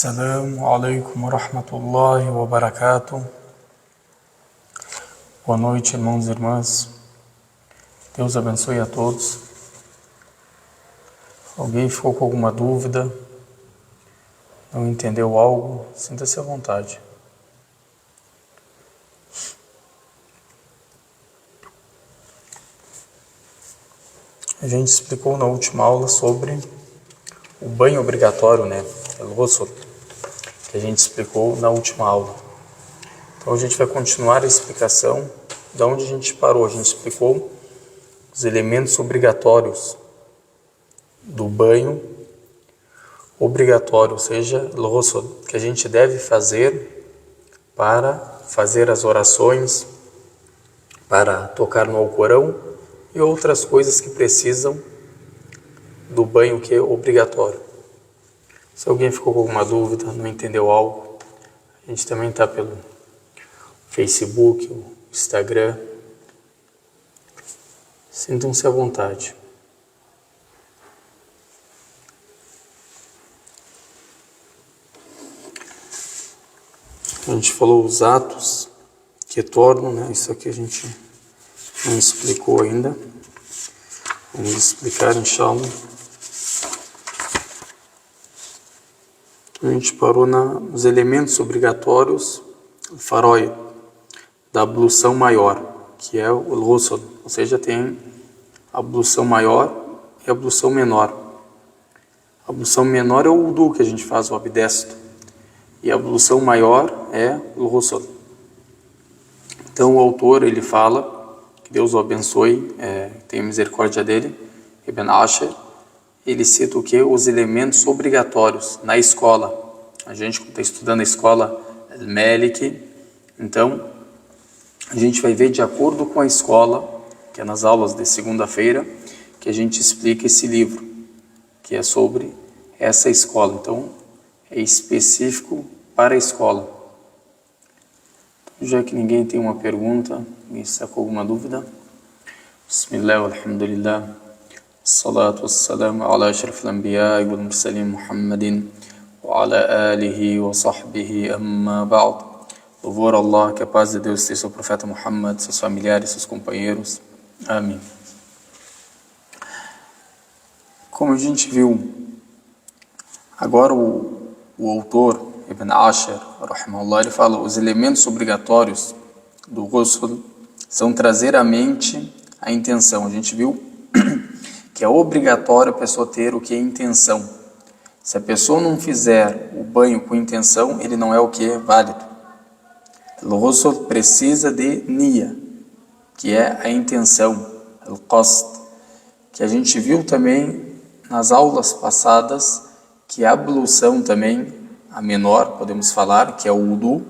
Assalamu alaikum wa rahmatullahi wa barakatuh. Boa noite, irmãos e irmãs. Deus abençoe a todos. Alguém ficou com alguma dúvida? Não entendeu algo? Sinta-se à vontade. A gente explicou na última aula sobre o banho obrigatório, El-Ghusl, que a gente explicou na última aula. Então a gente vai continuar a explicação de onde a gente parou. A gente explicou os elementos obrigatórios do banho obrigatório, ou seja, El-Ghusl, que a gente deve fazer para fazer as orações, para tocar no Alcorão e outras coisas que precisam do banho que é obrigatório. Se alguém ficou com alguma dúvida, não entendeu algo, a gente também está pelo Facebook, o Instagram. Sintam-se à vontade. A gente falou os atos que tornam, isso aqui a gente não explicou ainda. Vamos explicar, inshallah. A gente parou nos elementos obrigatórios, o farói, da ablução maior, que é o ghusl, ou seja, tem a ablução maior e a ablução menor. A ablução menor é o wudu que a gente faz, o abdesto, e a ablução maior é o ghusl. Então o autor, ele fala, que Deus o abençoe, tenha misericórdia dele, Ibn Ashir, ele cita o que? Os elementos obrigatórios na escola. A gente está estudando a escola Al-Maliki, então a gente vai ver de acordo com a escola, que é nas aulas de segunda-feira, que a gente explica esse livro, que é sobre essa escola. Então é específico para a escola. Então, já que ninguém tem uma pergunta, ninguém está com alguma dúvida, Bismillah, alhamdulillah. الصلاة والسلام على أشرف الأنبياء والمرسلين محمد وعلى آله وصحبه أما بعد. Louvor a Allah, que a paz de Deus esteja sobre o profeta Muhammad, seus familiares, seus companheiros. Amém. Como a gente viu, agora o autor, Ibn Ashir, rahimahullah, ele fala, os elementos obrigatórios do ghusl são trazer à mente a intenção. A gente viu que é obrigatório a pessoa ter o que é intenção. Se a pessoa não fizer o banho com intenção, ele não é o que é válido. O ghusl precisa de niya, que é a intenção, al-qasd, que a gente viu também nas aulas passadas, que a ablução também, a menor, podemos falar, que é o wudu,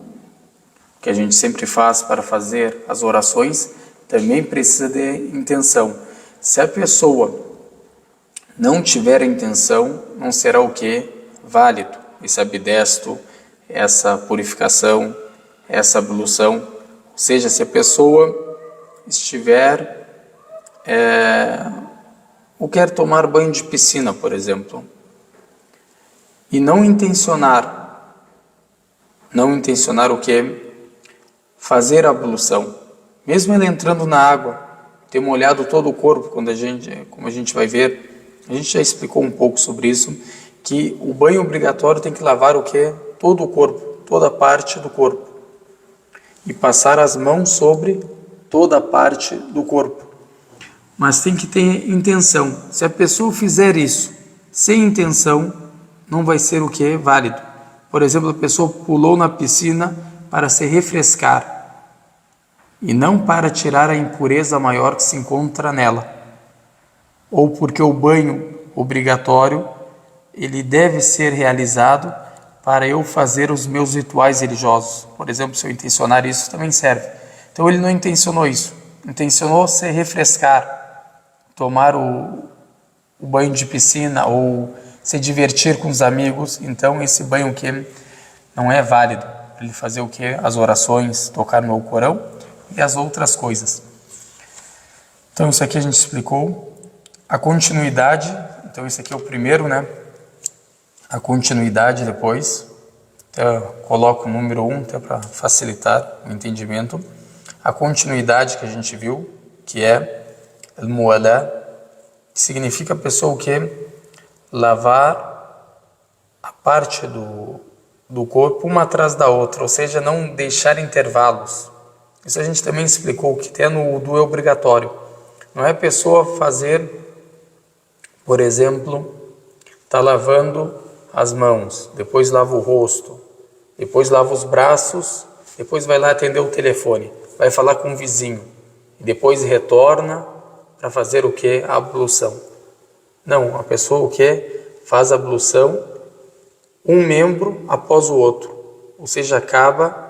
que a gente sempre faz para fazer as orações, também precisa de intenção. Se a pessoa não tiver a intenção, não será o que? Válido. Esse abdesto, essa purificação, essa ablução. Ou seja, se a pessoa estiver ou quer tomar banho de piscina, por exemplo, e não intencionar o que? Fazer a ablução. Mesmo ele entrando na água, ter molhado todo o corpo, como a gente vai ver, a gente já explicou um pouco sobre isso, que o banho obrigatório tem que lavar o que? Todo o corpo, toda a parte do corpo. E passar as mãos sobre toda a parte do corpo. Mas tem que ter intenção. Se a pessoa fizer isso sem intenção, não vai ser o que? Válido. Por exemplo, a pessoa pulou na piscina para se refrescar e não para tirar a impureza maior que se encontra nela. Ou porque o banho obrigatório, ele deve ser realizado para eu fazer os meus rituais religiosos. Por exemplo, se eu intencionar isso, também serve. Então ele não intencionou isso. Intencionou se refrescar, tomar o banho de piscina ou se divertir com os amigos. Então esse banho que não é válido. Ele fazer o que? As orações, tocar no Alcorão e as outras coisas. Então isso aqui a gente explicou. A continuidade, então esse aqui é o primeiro, a continuidade depois, Então, coloco o número 1 até para facilitar o entendimento. A continuidade que a gente viu, que é al-muwala, que significa a pessoa que lavar a parte do corpo uma atrás da outra, ou seja, não deixar intervalos. Isso a gente também explicou, que até no wudu é obrigatório. Não é a pessoa fazer, por exemplo, está lavando as mãos, depois lava o rosto, depois lava os braços, depois vai lá atender o telefone, vai falar com o vizinho, e depois retorna para fazer o que? A ablução. Não, a pessoa o que? Faz a ablução um membro após o outro, ou seja, acaba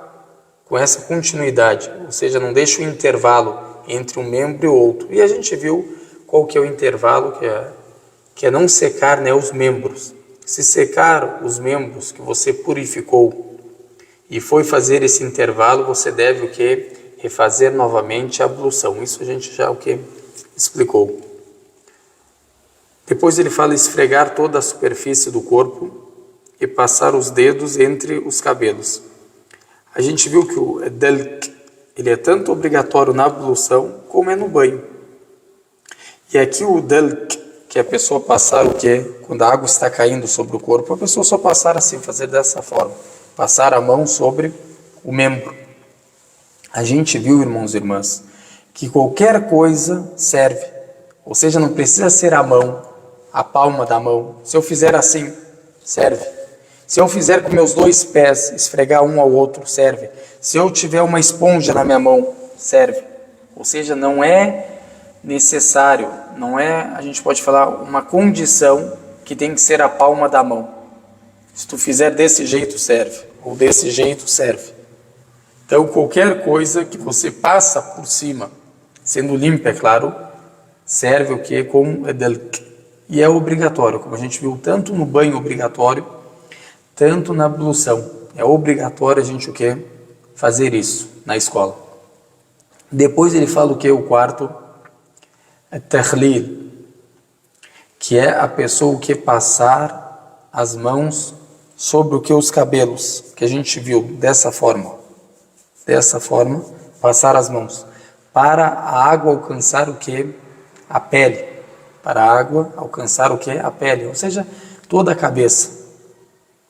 com essa continuidade, ou seja, não deixa o intervalo entre um membro e o outro. E a gente viu qual que é o intervalo, que é não secar, né, os membros. Se secar os membros que você purificou e foi fazer esse intervalo, você deve o que? Refazer novamente a ablução. Isso a gente já o que? Explicou. Depois ele fala esfregar toda a superfície do corpo e passar os dedos entre os cabelos. A gente viu que o dalk, ele é tanto obrigatório na ablução como é no banho. E aqui o dalk, que é a pessoa passar o quê? Quando a água está caindo sobre o corpo, a pessoa só passar assim, fazer dessa forma. Passar a mão sobre o membro. A gente viu, irmãos e irmãs, que qualquer coisa serve. Ou seja, não precisa ser a mão, a palma da mão. Se eu fizer assim, serve. Se eu fizer com meus dois pés, esfregar um ao outro, serve. Se eu tiver uma esponja na minha mão, serve. Ou seja, não é necessário, não é, a gente pode falar, uma condição que tem que ser a palma da mão. Se tu fizer desse jeito, serve. Ou desse jeito, serve. Então, qualquer coisa que você passa por cima, sendo limpa, é claro, serve o que? Com dalk. E é obrigatório, como a gente viu, tanto no banho obrigatório, tanto na ablução. É obrigatório a gente o quê? Fazer isso na escola. Depois ele fala o que? O quarto, tahlil, que é a pessoa que passar as mãos sobre o que? Os cabelos, que a gente viu dessa forma. Dessa forma, passar as mãos. Para a água alcançar o que? A pele. Para a água alcançar o que? A pele. Ou seja, toda a cabeça.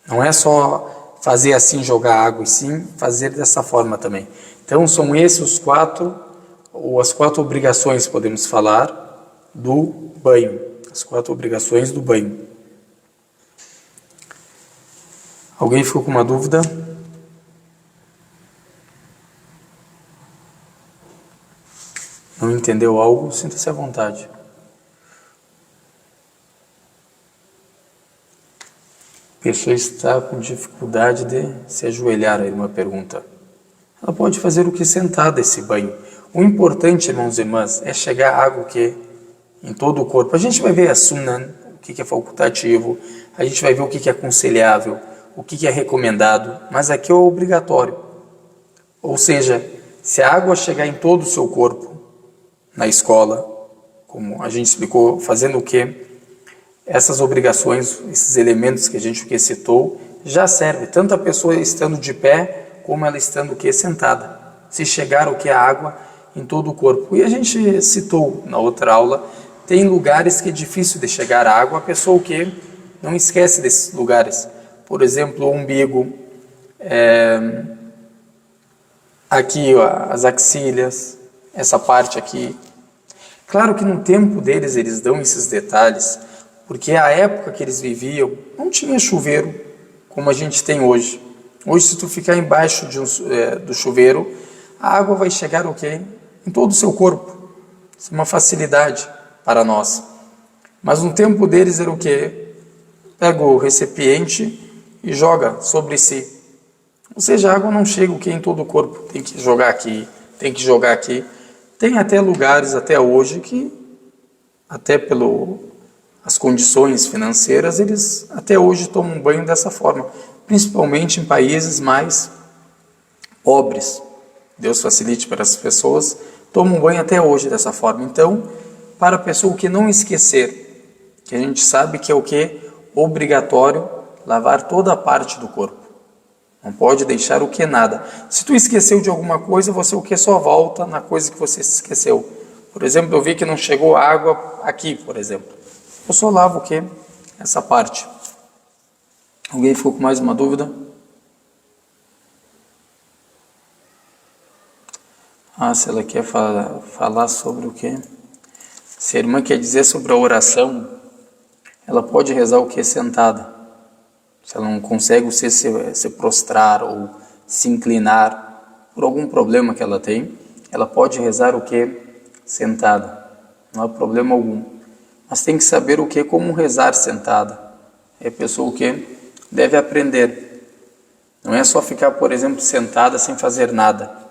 Não é só fazer assim, jogar água, e sim fazer dessa forma também. Então, são esses os quatro, ou as quatro obrigações, podemos falar, do banho. As quatro obrigações do banho. Alguém ficou com uma dúvida? Não entendeu algo? Sinta-se à vontade. A pessoa está com dificuldade de se ajoelhar, a irmã pergunta. Ela pode fazer o que sentada esse banho. O importante, irmãos e irmãs, é chegar a água que em todo o corpo. A gente vai ver a sunan, o que é facultativo, a gente vai ver o que é aconselhável, o que é recomendado, mas aqui é obrigatório. Ou seja, se a água chegar em todo o seu corpo, na escola, como a gente explicou, fazendo o quê? Essas obrigações, esses elementos que a gente citou, já serve, tanto a pessoa estando de pé, como ela estando o quê? Sentada. Se chegar o que? A água em todo o corpo. E a gente citou na outra aula, tem lugares que é difícil de chegar a água, a pessoa o quê? Não esquece desses lugares. Por exemplo, o umbigo, aqui ó, as axílias, essa parte aqui. Claro que no tempo deles eles dão esses detalhes, porque a época que eles viviam não tinha chuveiro como a gente tem hoje. Hoje, se tu ficar embaixo do chuveiro, a água vai chegar o quê? Em todo o seu corpo. Isso é uma facilidade para nós. Mas no tempo deles era o quê? Pega o recipiente e joga sobre si. Ou seja, a água não chega o quê? Em todo o corpo. Tem que jogar aqui, tem que jogar aqui. Tem até lugares até hoje que, até as condições financeiras, eles até hoje tomam banho dessa forma, principalmente em países mais pobres. Deus facilite para as pessoas, tomam banho até hoje dessa forma. Então, para a pessoa que não esquecer, que a gente sabe que é o que? Obrigatório lavar toda a parte do corpo. Não pode deixar o que nada. Se tu esqueceu de alguma coisa, você o que só volta na coisa que você esqueceu. Por exemplo, eu vi que não chegou água aqui, por exemplo. Eu só lavo o que? Essa parte. Alguém ficou com mais uma dúvida? Se ela quer falar sobre o quê? Se a irmã quer dizer sobre a oração, ela pode rezar o que? Sentada. Se ela não consegue se prostrar ou se inclinar por algum problema que ela tem, ela pode rezar o que? Sentada. Não há problema algum. Mas tem que saber o que? Como rezar sentada. É a pessoa o que? Deve aprender. Não é só ficar, por exemplo, sentada sem fazer nada.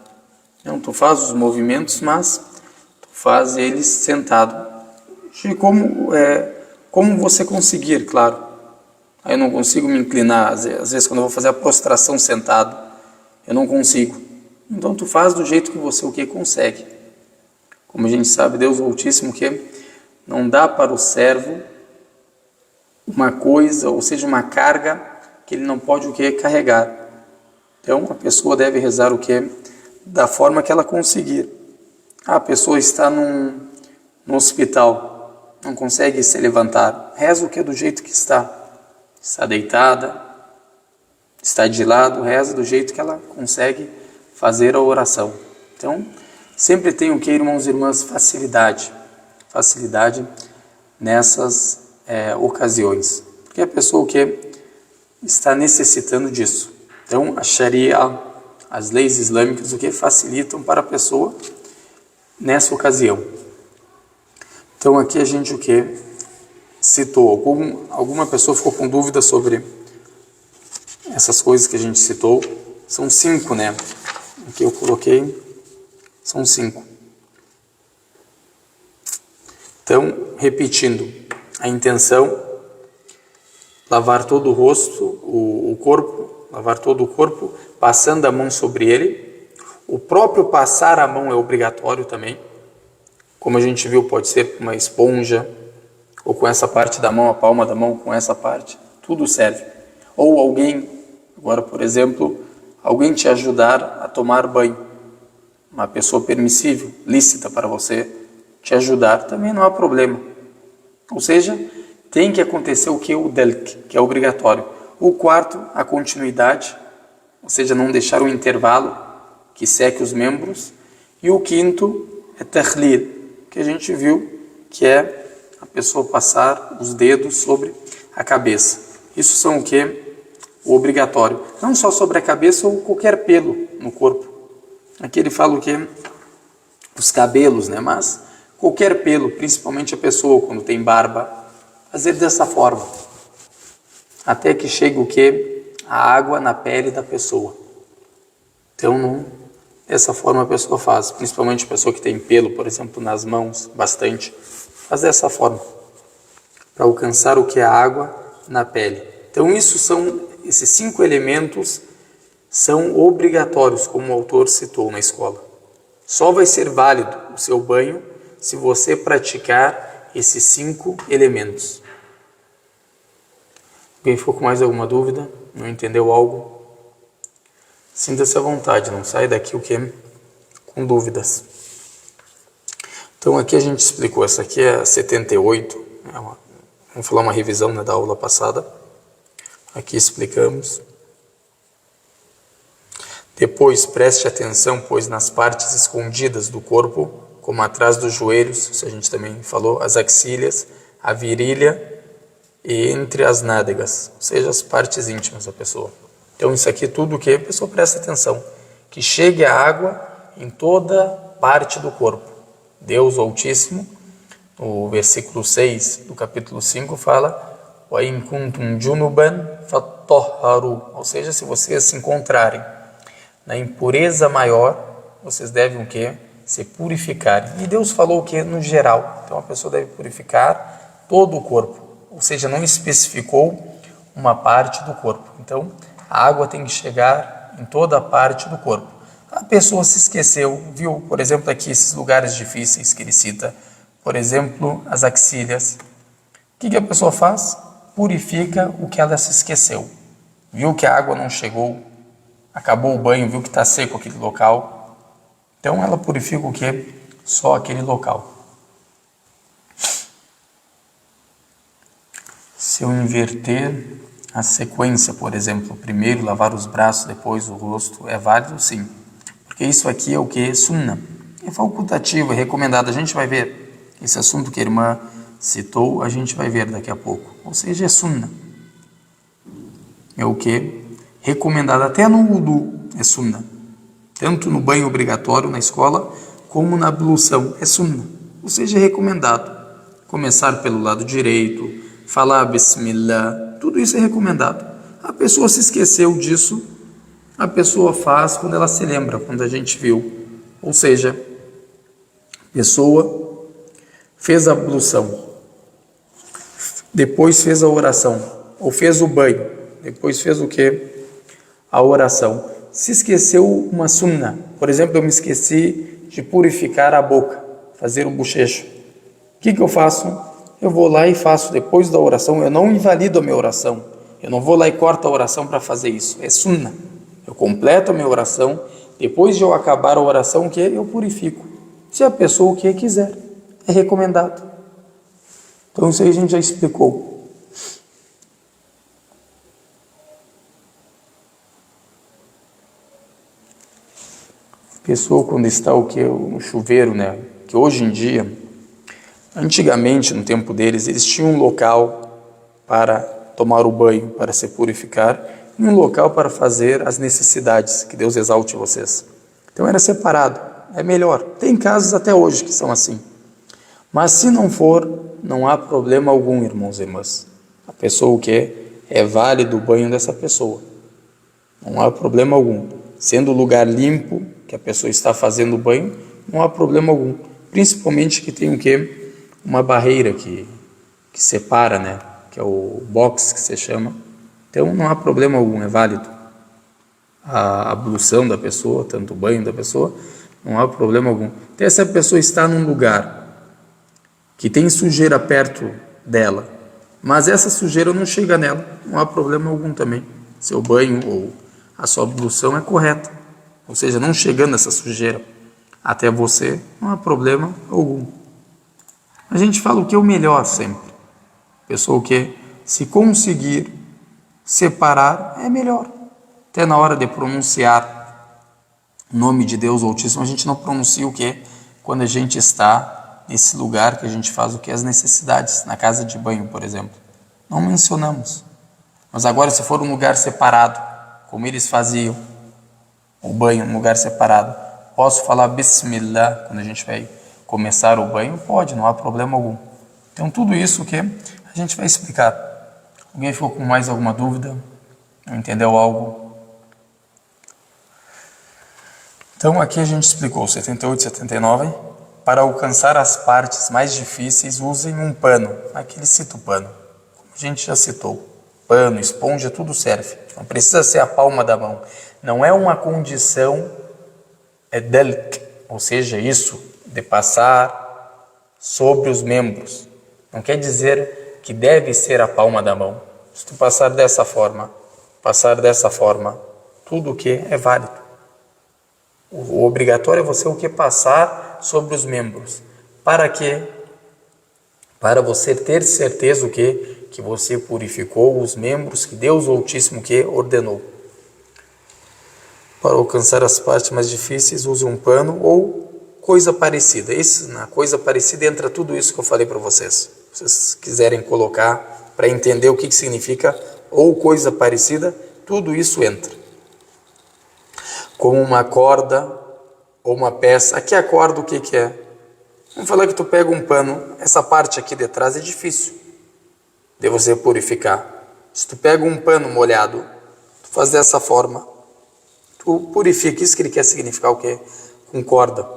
Não, tu faz os movimentos, mas tu faz eles sentado. De como você conseguir, claro. Aí eu não consigo me inclinar, às vezes quando eu vou fazer a prostração sentado, eu não consigo. Então tu faz do jeito que você o que consegue. Como a gente sabe, Deus Altíssimo que não dá para o servo uma coisa, ou seja, uma carga que ele não pode o que carregar. Então a pessoa deve rezar o que da forma que ela conseguir. A pessoa está no hospital, não consegue se levantar, reza o que do jeito que está. Está deitada, está de lado, reza do jeito que ela consegue fazer a oração. Então, sempre tem o que, irmãos e irmãs? Facilidade nessas ocasiões. Porque a pessoa o que está necessitando disso. Então, a Sharia, as leis islâmicas, o que facilitam para a pessoa nessa ocasião. Então, aqui a gente o que citou, alguma pessoa ficou com dúvida sobre essas coisas que a gente citou. São 5, né? O que eu coloquei são 5. Então, repetindo, a intenção, lavar todo o rosto, o corpo, lavar todo o corpo, passando a mão sobre ele. O próprio passar a mão é obrigatório também. Como a gente viu, pode ser com uma esponja, ou com essa parte da mão, a palma da mão, com essa parte, tudo serve. Ou alguém, agora por exemplo, alguém te ajudar a tomar banho, uma pessoa permissível, lícita para você te ajudar, também não há problema. Ou seja, tem que acontecer o que? O delk, que é obrigatório. O quarto, a continuidade, ou seja, não deixar um intervalo que seque os membros. E o quinto é tahlil, que a gente viu que é a pessoa passar os dedos sobre a cabeça. Isso são o que? O obrigatório. Não só sobre a cabeça ou qualquer pelo no corpo. Aqui ele fala o que? Os cabelos, né? Mas qualquer pelo, principalmente a pessoa quando tem barba, fazer dessa forma. Até que chegue o que? A água na pele da pessoa. Então, dessa forma a pessoa faz. Principalmente a pessoa que tem pelo, por exemplo, nas mãos, bastante. Faz dessa forma, para alcançar o que é a água na pele. Então esses 5 elementos são obrigatórios, como o autor citou na escola. Só vai ser válido o seu banho se você praticar esses 5 elementos. Alguém ficou com mais alguma dúvida? Não entendeu algo? Sinta-se à vontade, não sai daqui o que? Com dúvidas. Então aqui a gente explicou, essa aqui é a 78, vamos falar uma revisão, né, da aula passada. Aqui explicamos. Depois preste atenção, pois nas partes escondidas do corpo, como atrás dos joelhos, isso a gente também falou, as axílias, a virilha e entre as nádegas, ou seja, as partes íntimas da pessoa. Então isso aqui tudo que a pessoa presta atenção, que chegue a água em toda parte do corpo. Deus Altíssimo, no versículo 6 do capítulo 5, fala "Wa in kuntum junuban fatahharu", ou seja, se vocês se encontrarem na impureza maior, vocês devem o quê? Se purificarem. E Deus falou o quê? No geral. Então a pessoa deve purificar todo o corpo, ou seja, não especificou uma parte do corpo. Então a água tem que chegar em toda a parte do corpo. A pessoa se esqueceu, viu, por exemplo, aqui esses lugares difíceis que ele cita, por exemplo, as axílias. O que a pessoa faz? Purifica o que ela se esqueceu. Viu que a água não chegou acabou o banho, viu que está seco aquele local, então ela purifica o quê? Só aquele local. Se eu inverter a sequência, por exemplo, primeiro lavar os braços, depois o rosto, é válido? Sim. Porque isso aqui é o que? Sunna. É facultativo, é recomendado. A gente vai ver esse assunto que a irmã citou, a gente vai ver daqui a pouco. Ou seja, é sunna. É o que? Recomendado. Até no wudu é sunna. Tanto no banho obrigatório na escola, como na ablução é sunna. Ou seja, é recomendado. Começar pelo lado direito, falar Bismillah, tudo isso é recomendado. A pessoa se esqueceu disso, a pessoa faz quando ela se lembra, quando a gente viu. Ou seja, a pessoa fez a ablução, depois fez a oração, ou fez o banho, depois fez o quê? A oração. Se esqueceu uma sunna, por exemplo, eu me esqueci de purificar a boca, fazer um bochecho. O que eu faço? Eu vou lá e faço depois da oração, eu não invalido a minha oração, eu não vou lá e corto a oração para fazer isso, é sunna. Eu completo a minha oração, depois de eu acabar a oração, o que? Eu purifico. Se a pessoa o que quiser, é recomendado. Então isso aí a gente já explicou. Pessoa quando está o que? No chuveiro, né? Que hoje em dia, antigamente, no tempo deles, eles tinham um local para tomar o banho, para se purificar, e um local para fazer as necessidades, que Deus exalte vocês. Então era separado, é melhor. Tem casos até hoje que são assim. Mas se não for, não há problema algum, irmãos e irmãs. A pessoa o que é válido o banho dessa pessoa. Não há problema algum. Sendo o lugar limpo, que a pessoa está fazendo o banho, não há problema algum. Principalmente que tem o que? Uma barreira que separa, né? Que é o box que se chama. Então não há problema algum, é válido. A ablução da pessoa, tanto o banho da pessoa, não há problema algum. Até se a pessoa está num lugar que tem sujeira perto dela, mas essa sujeira não chega nela, não há problema algum também. Seu banho ou a sua ablução é correta. Ou seja, não chegando essa sujeira até você, não há problema algum. A gente fala o que é o melhor sempre. Pessoa que se conseguir separar é melhor. Até na hora de pronunciar o nome de Deus Altíssimo, a gente não pronuncia o que? Quando a gente está nesse lugar que a gente faz o que? As necessidades, na casa de banho, por exemplo. Não mencionamos. Mas agora, se for um lugar separado, como eles faziam, o banho, um lugar separado, posso falar Bismillah quando a gente vai começar o banho? Pode, não há problema algum. Então, tudo isso que a gente vai explicar. Alguém ficou com mais alguma dúvida? Não entendeu algo? Então, aqui a gente explicou 78 e 79. Para alcançar as partes mais difíceis, usem um pano. Aqui ele cita o pano. Como a gente já citou. Pano, esponja, tudo serve. Não precisa ser a palma da mão. Não é uma condição delk, ou seja, isso de passar sobre os membros. Não quer dizer que deve ser a palma da mão. Se tu passar dessa forma, tudo o que é válido. O obrigatório é você o que passar sobre os membros. Para quê? Para você ter certeza o que você purificou os membros que Deus Altíssimo que ordenou. Para alcançar as partes mais difíceis, use um pano ou coisa parecida. Na coisa parecida entra tudo isso que eu falei para vocês. Se vocês quiserem colocar para entender o que significa ou coisa parecida, tudo isso entra. Como uma corda ou uma peça. Aqui a corda o que é? Vamos falar que tu pega um pano, essa parte aqui de trás é difícil de você purificar. Se tu pega um pano molhado, tu faz dessa forma, tu purifica. Isso que ele quer significar o quê? Com corda.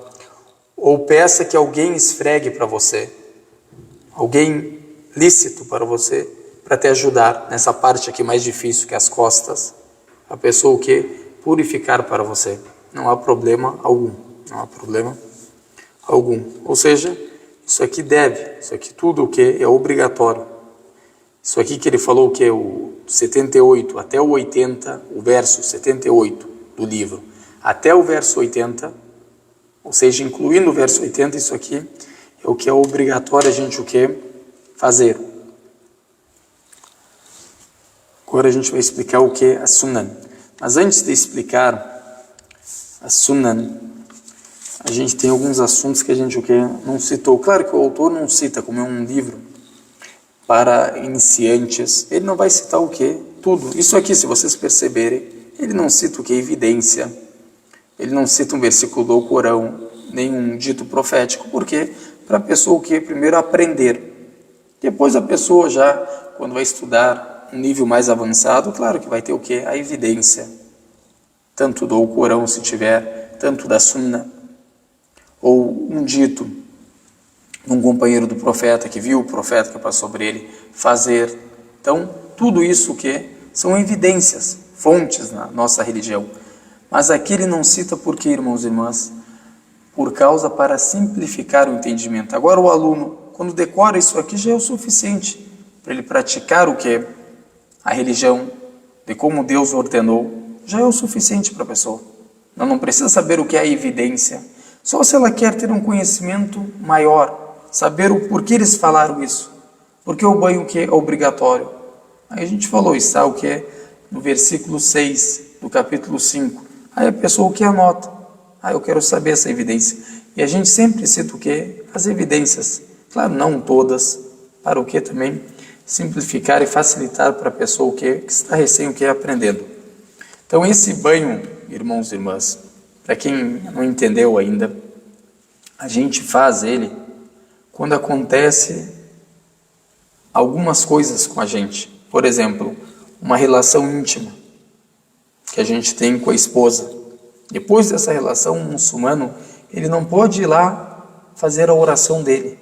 Ou peça que alguém esfregue para você. Alguém lícito para você, para te ajudar nessa parte aqui mais difícil, que é as costas. A pessoa o quê? Purificar para você. Não há problema algum. Não há problema algum. Ou seja, isso aqui deve, isso aqui tudo o que é obrigatório. Isso aqui que ele falou que é o 78 até o 80, o verso 78 do livro até o verso 80, ou seja, incluindo o verso 80, isso aqui é o que é obrigatório a gente o que? Fazer. Agora a gente vai explicar o que é a Sunan. Mas antes de explicar a Sunan, a gente tem alguns assuntos que a gente o que não citou. Claro que o autor não cita, como é um livro para iniciantes, ele não vai citar o que? Tudo. Isso aqui, se vocês perceberem, ele não cita o que? Evidência. Ele não cita um versículo do Corão, nem um dito profético. Por quê? Para a pessoa o que? Primeiro aprender. Depois a pessoa já, quando vai estudar um nível mais avançado, claro que vai ter o que? A evidência. Tanto do Corão, se tiver, tanto da Sunna, ou um dito de um companheiro do profeta, que viu o profeta que passou sobre ele fazer. Então, tudo isso o que? São evidências, fontes na nossa religião. Mas aqui ele não cita por quê, irmãos e irmãs? Por causa para simplificar o entendimento. Agora o aluno, quando decora isso aqui, já é o suficiente para ele praticar o que? A religião, de como Deus ordenou, já é o suficiente para a pessoa. Não precisa saber o que é a evidência. Só se ela quer ter um conhecimento maior, saber o porquê eles falaram isso. Porque o banho que é obrigatório. Aí a gente falou, está o que é no versículo 6 do capítulo 5. Aí a pessoa o que anota. Eu quero saber essa evidência. E a gente sempre cita o que? As evidências. Claro, não todas. Para o que também? Simplificar e facilitar para a pessoa que está recém aprendendo. Então esse banho, irmãos e irmãs, para quem não entendeu ainda, a gente faz ele quando acontece algumas coisas com a gente. Por exemplo, uma relação íntima que a gente tem com a esposa. Depois dessa relação, um muçulmano, ele não pode ir lá fazer a oração dele.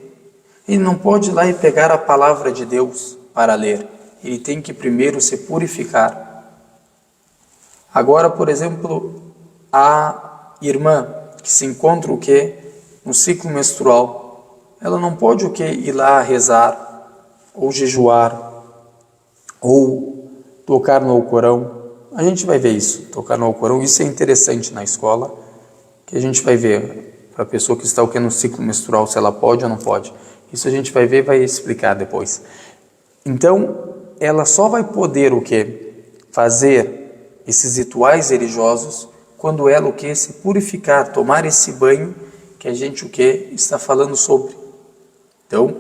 Ele não pode ir lá e pegar a palavra de Deus para ler. Ele tem que primeiro se purificar. Agora, por exemplo, a irmã que se encontra o que? No ciclo menstrual, ela não pode o que? Ir lá rezar, ou jejuar, ou tocar no Alcorão. A gente vai ver isso, tocar no Alcorão. Isso é interessante na escola, que a gente vai ver para a pessoa que está o que? No ciclo menstrual, se ela pode ou não pode. Isso a gente vai ver e vai explicar depois. Então, ela só vai poder o que? Fazer esses rituais religiosos quando ela o que? Se purificar, tomar esse banho que a gente o que? Está falando sobre. Então,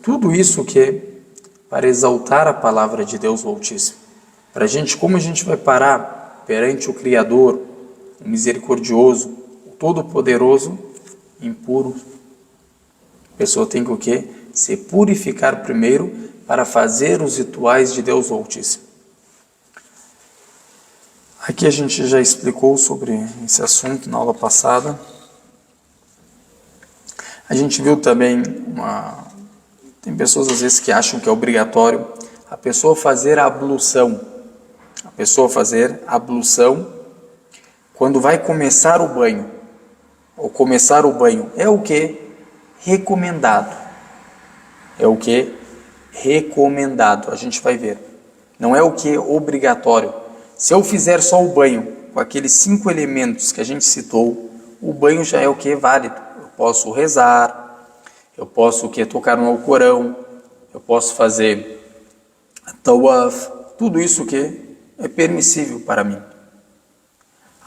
tudo isso o que? Para exaltar a palavra de Deus o Altíssimo. Para a gente, como a gente vai parar perante o Criador, o Misericordioso, o Todo-Poderoso, impuro. A pessoa tem que o quê? Se purificar primeiro para fazer os rituais de Deus o Altíssimo. Aqui a gente já explicou sobre esse assunto na aula passada. A gente viu também tem pessoas às vezes que acham que é obrigatório a pessoa fazer a ablução. A pessoa fazer a ablução quando vai começar o banho. Ou começar o banho é o que? Recomendado. É o que? Recomendado. A gente vai ver. Não é o que? Obrigatório. Se eu fizer só o banho com aqueles 5 elementos que a gente citou, o banho já é o que? Válido. Eu posso rezar, eu posso o que? Tocar no Alcorão, eu posso fazer tawaf, tudo isso o que? É permissível para mim.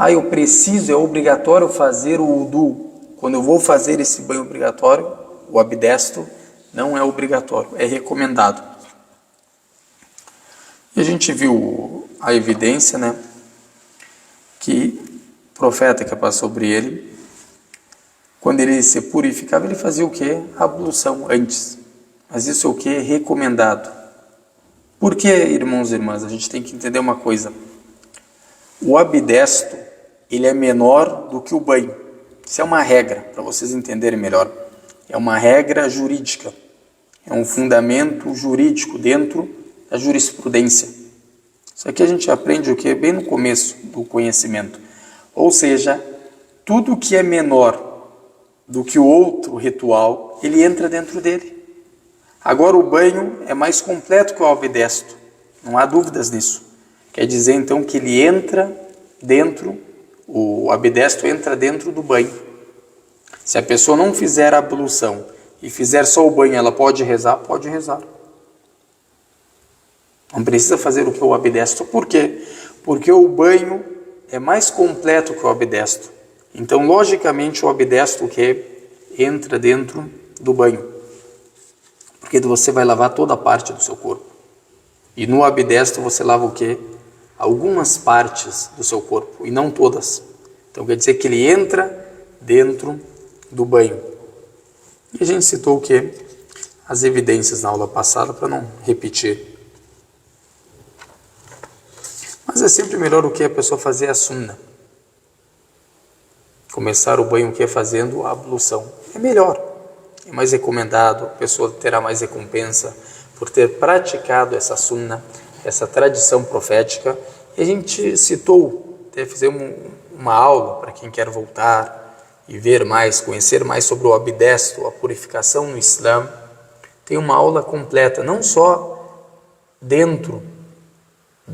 Eu preciso, é obrigatório fazer o wudu. Quando eu vou fazer esse banho obrigatório, o abdesto, não é obrigatório, é recomendado. E a gente viu a evidência, né, que o profeta que passou sobre ele, quando ele se purificava, ele fazia o quê? A ablução antes. Mas isso é o quê? Recomendado. Por que, irmãos e irmãs? A gente tem que entender uma coisa. O abdesto, ele é menor do que o banho. Isso é uma regra, para vocês entenderem melhor. É uma regra jurídica. É um fundamento jurídico dentro da jurisprudência. Isso aqui a gente aprende o que? Bem no começo do conhecimento. Ou seja, tudo que é menor do que o outro ritual, ele entra dentro dele. Agora o banho é mais completo que o abdesto. Não há dúvidas nisso. Quer dizer então que ele entra dentro o abdestro entra dentro do banho. Se a pessoa não fizer a ablução e fizer só o banho, ela pode rezar? Pode rezar. Não precisa fazer o que o abdestro. Por quê? Porque o banho é mais completo que o abdestro. Então, logicamente, o abdestro que entra dentro do banho. Porque você vai lavar toda a parte do seu corpo. E no abdestro você lava o quê? Algumas partes do seu corpo e não todas. Então quer dizer que ele entra dentro do banho. E a gente citou o quê? As evidências na aula passada para não repetir. Mas é sempre melhor o que a pessoa fazer a sunna. Começar o banho o que fazendo a ablução. É melhor. É mais recomendado, a pessoa terá mais recompensa por ter praticado essa sunna, essa tradição profética. E a gente citou, até fizemos uma aula para quem quer voltar e ver mais, conhecer mais sobre o abdestro, a purificação no Islã. Tem uma aula completa, não só dentro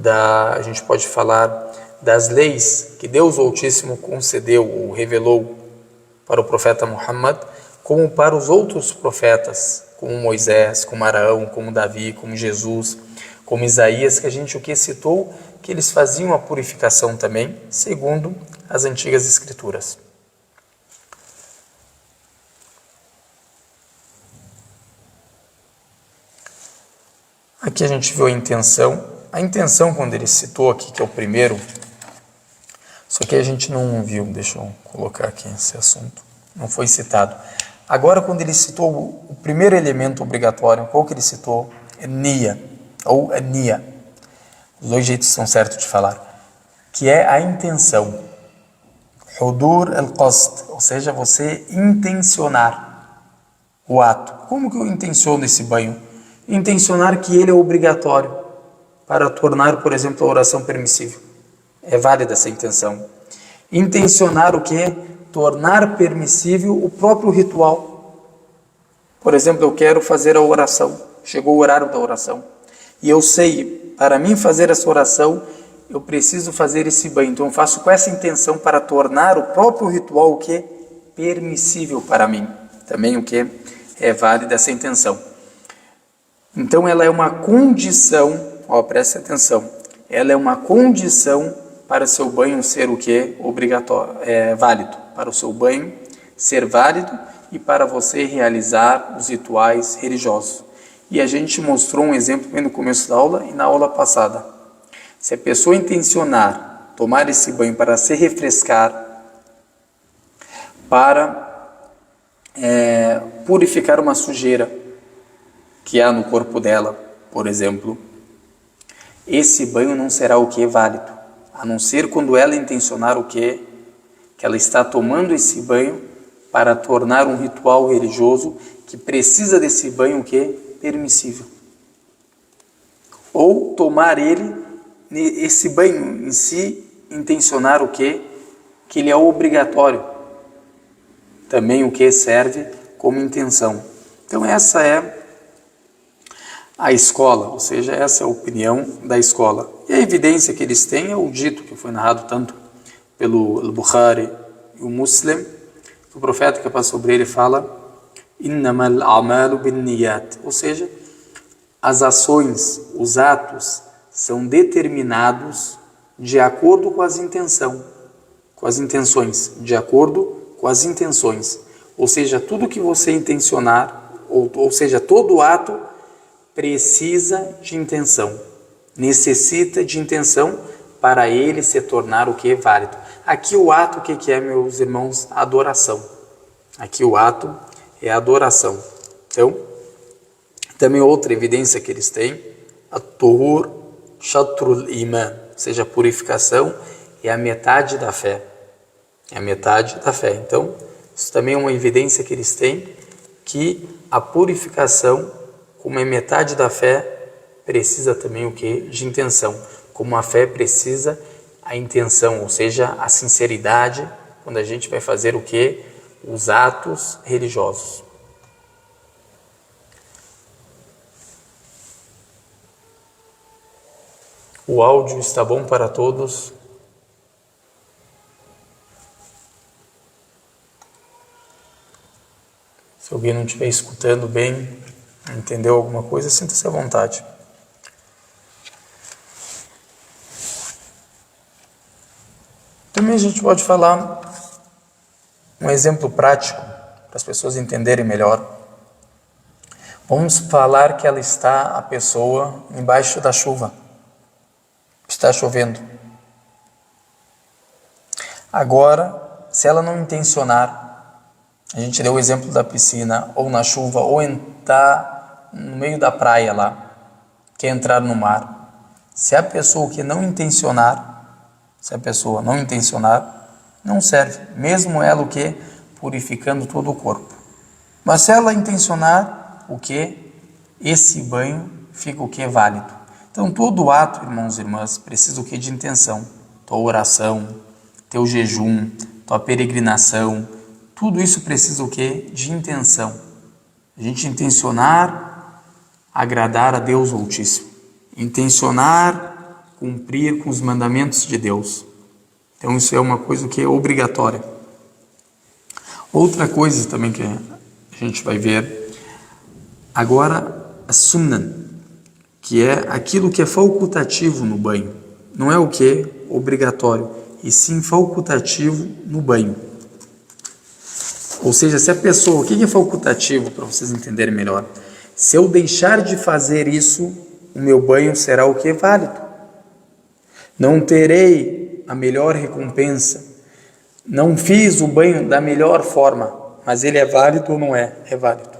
a gente pode falar das leis que Deus Altíssimo concedeu ou revelou para o profeta Muhammad, como para os outros profetas, como Moisés, como Araão, como Davi, como Jesus, como Isaías, que a gente o que citou, que eles faziam a purificação também, segundo as antigas escrituras. Aqui a gente viu a intenção. A intenção, quando ele citou aqui, que é o primeiro, só que a gente não viu, deixa eu colocar aqui esse assunto, não foi citado. Agora, quando ele citou o primeiro elemento obrigatório, qual que ele citou? É niya, ou ania. Os dois jeitos são certos de falar. Que é a intenção. Hudur al-qasd, ou seja, você intencionar o ato. Como que eu intenciono esse banho? Intencionar que ele é obrigatório para tornar, por exemplo, a oração permissível. É válida essa intenção. Intencionar o quê? Tornar permissível o próprio ritual. Por exemplo, eu quero fazer a oração. Chegou o horário da oração. E eu sei, para mim fazer essa oração, eu preciso fazer esse banho. Então eu faço com essa intenção para tornar o próprio ritual o quê? Permissível para mim. Também o que é válida essa intenção. Então ela é uma condição, preste atenção, ela é uma condição para seu banho ser o que? Obrigatório, válido. Para o seu banho ser válido e para você realizar os rituais religiosos. E a gente mostrou um exemplo no começo da aula e na aula passada. Se a pessoa intencionar tomar esse banho para se refrescar, para purificar uma sujeira que há no corpo dela, por exemplo, esse banho não será o que? Válido. A não ser quando ela intencionar o que? Que ela está tomando esse banho para tornar um ritual religioso que precisa desse banho o que? Permissível. Ou tomar esse banho em si, intencionar o que? Que ele é obrigatório. Também o que serve como intenção. Então essa é a escola, ou seja, essa é a opinião da escola. E a evidência que eles têm é o dito que foi narrado tanto pelo Bukhari e o Muslim. O profeta que passa sobre ele fala Innamal a'malu binniyat, ou seja, as ações, os atos são determinados de acordo com as intenções, de acordo com as intenções. Ou seja, tudo que você intencionar, ou seja, todo ato precisa de intenção, necessita de intenção para ele se tornar o que é válido. Aqui o ato, o que é, meus irmãos? Adoração. Aqui o ato é adoração. Então, também outra evidência que eles têm, at-tuhur shatrul iman, ou seja, a purificação é a metade da fé. É a metade da fé. Então, isso também é uma evidência que eles têm, que a purificação, como é metade da fé, precisa também o que? De intenção. Como a fé precisa a intenção, ou seja, a sinceridade, quando a gente vai fazer o que? Os atos religiosos. O áudio está bom para todos? alguém não estiver escutando bem, entendeu alguma coisa, sinta-se à vontade. Também a gente pode falar um exemplo prático para as pessoas entenderem melhor. Vamos falar que a pessoa, embaixo da chuva. Está chovendo. Agora, se ela não intencionar, a gente deu o exemplo da piscina, ou na chuva, ou entrar no meio da praia lá, quer entrar no mar. Se a pessoa que não intencionar, não serve, mesmo ela o que? Purificando todo o corpo. Mas se ela intencionar, o que? Esse banho fica o que? Válido. Então todo ato, irmãos e irmãs, precisa o que? De intenção. Tua oração, teu jejum, tua peregrinação, tudo isso precisa o que? De intenção. A gente intencionar agradar a Deus Altíssimo. Intencionar cumprir com os mandamentos de Deus. Então isso é uma coisa que é obrigatória. Outra coisa também que a gente vai ver agora, a sunnah, que é aquilo que é facultativo no banho. Não é o que? Obrigatório, e sim facultativo no banho. Ou seja, se a pessoa, o que é facultativo, para vocês entenderem melhor? Se eu deixar de fazer isso, o meu banho será o que? Válido. Não terei a melhor recompensa. Não fiz o banho da melhor forma, mas ele é válido ou não é? É válido.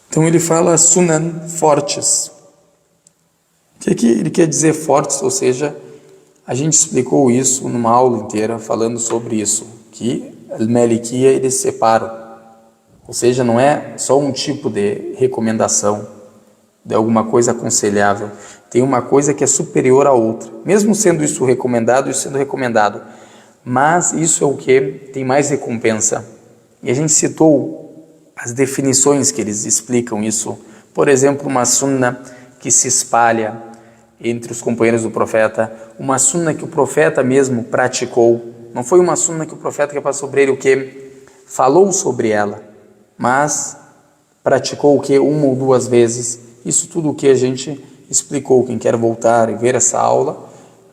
Então ele fala sunan, fortes. O que ele quer dizer fortes? Ou seja, a gente explicou isso numa aula inteira falando sobre isso, que al-Malikiya eles separam. Ou seja, não é só um tipo de recomendação, de alguma coisa aconselhável. Tem uma coisa que é superior à outra. Mesmo sendo isso recomendado, isso sendo recomendado. Mas isso é o que tem mais recompensa. E a gente citou as definições que eles explicam isso. Por exemplo, uma sunna que se espalha entre os companheiros do profeta. Uma sunna que o profeta mesmo praticou. Não foi uma sunna que o profeta que passou sobre ele o que falou sobre ela, mas praticou o que uma ou duas vezes. Isso tudo o que a gente explicou. Quem quer voltar e ver essa aula,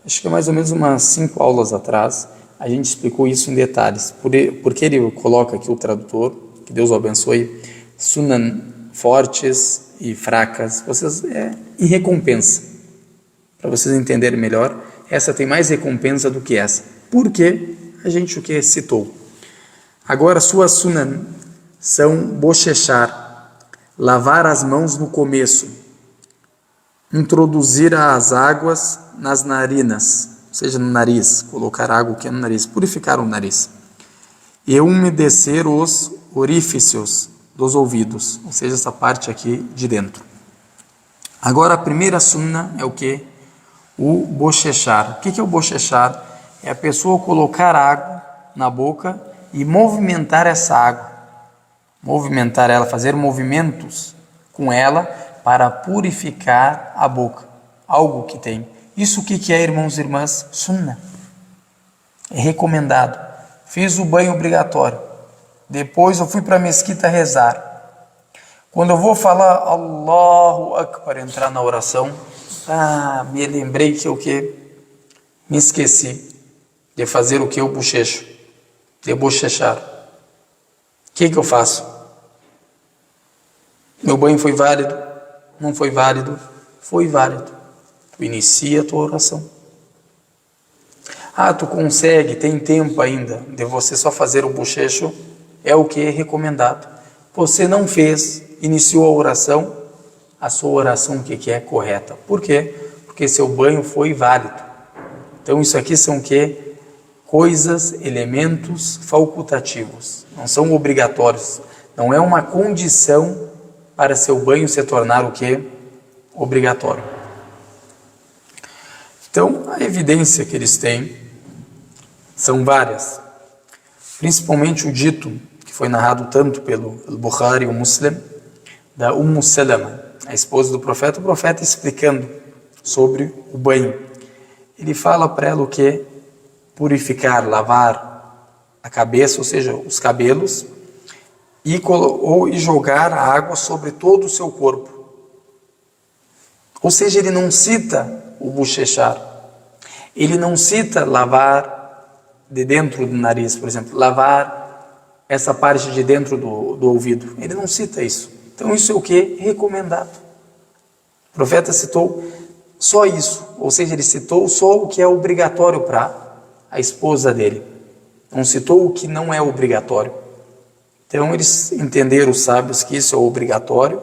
acho que é mais ou menos umas 5 aulas atrás, a gente explicou isso em detalhes. Porque ele coloca aqui o tradutor, que Deus o abençoe, sunan fortes e fracas, vocês em recompensa. Para vocês entenderem melhor, essa tem mais recompensa do que essa. Porque a gente o que citou. Agora, suas sunan são bochechar, lavar as mãos no começo, introduzir as águas nas narinas, ou seja, no nariz, colocar água aqui no nariz, purificar o nariz, e umedecer os orifícios dos ouvidos, ou seja, essa parte aqui de dentro. Agora, a primeira sunna é o que? O bochechar. O que é o bochechar? É a pessoa colocar água na boca e movimentar essa água. Movimentar ela, fazer movimentos com ela para purificar a boca. Algo que tem. Isso o que é, irmãos e irmãs? Sunna. É recomendado. Fiz o banho obrigatório. Depois eu fui para a mesquita rezar. Quando eu vou falar Allahu Akbar, entrar na oração, me lembrei que o que? Me esqueci de fazer o que? O bochecho. De bochechar. O que eu faço? Meu banho foi válido? Não foi válido? Foi válido. Tu inicia a tua oração. Tu consegue, tem tempo ainda de você só fazer o bochecho, é o que é recomendado. Você não fez, iniciou a oração, a sua oração o que é correta. Por quê? Porque seu banho foi válido. Então isso aqui são o que? Coisas, elementos facultativos. Não são obrigatórios. Não é uma condição para seu banho se tornar o que? Obrigatório. Então, a evidência que eles têm são várias. Principalmente o dito, que foi narrado tanto pelo Bukhari e o Muslim, da Salama, a esposa do profeta, o profeta explicando sobre o banho. Ele fala para ela o que? Purificar, lavar a cabeça, ou seja, os cabelos, e jogar a água sobre todo o seu corpo. Ou seja, ele não cita o bochechar, ele não cita lavar de dentro do nariz, por exemplo, lavar essa parte de dentro do ouvido, ele não cita isso. Então isso é o que? Recomendado. O profeta citou só isso, ou seja, ele citou só o que é obrigatório para a esposa dele, não citou o que não é obrigatório. Então eles entenderam, os sábios, que isso é obrigatório,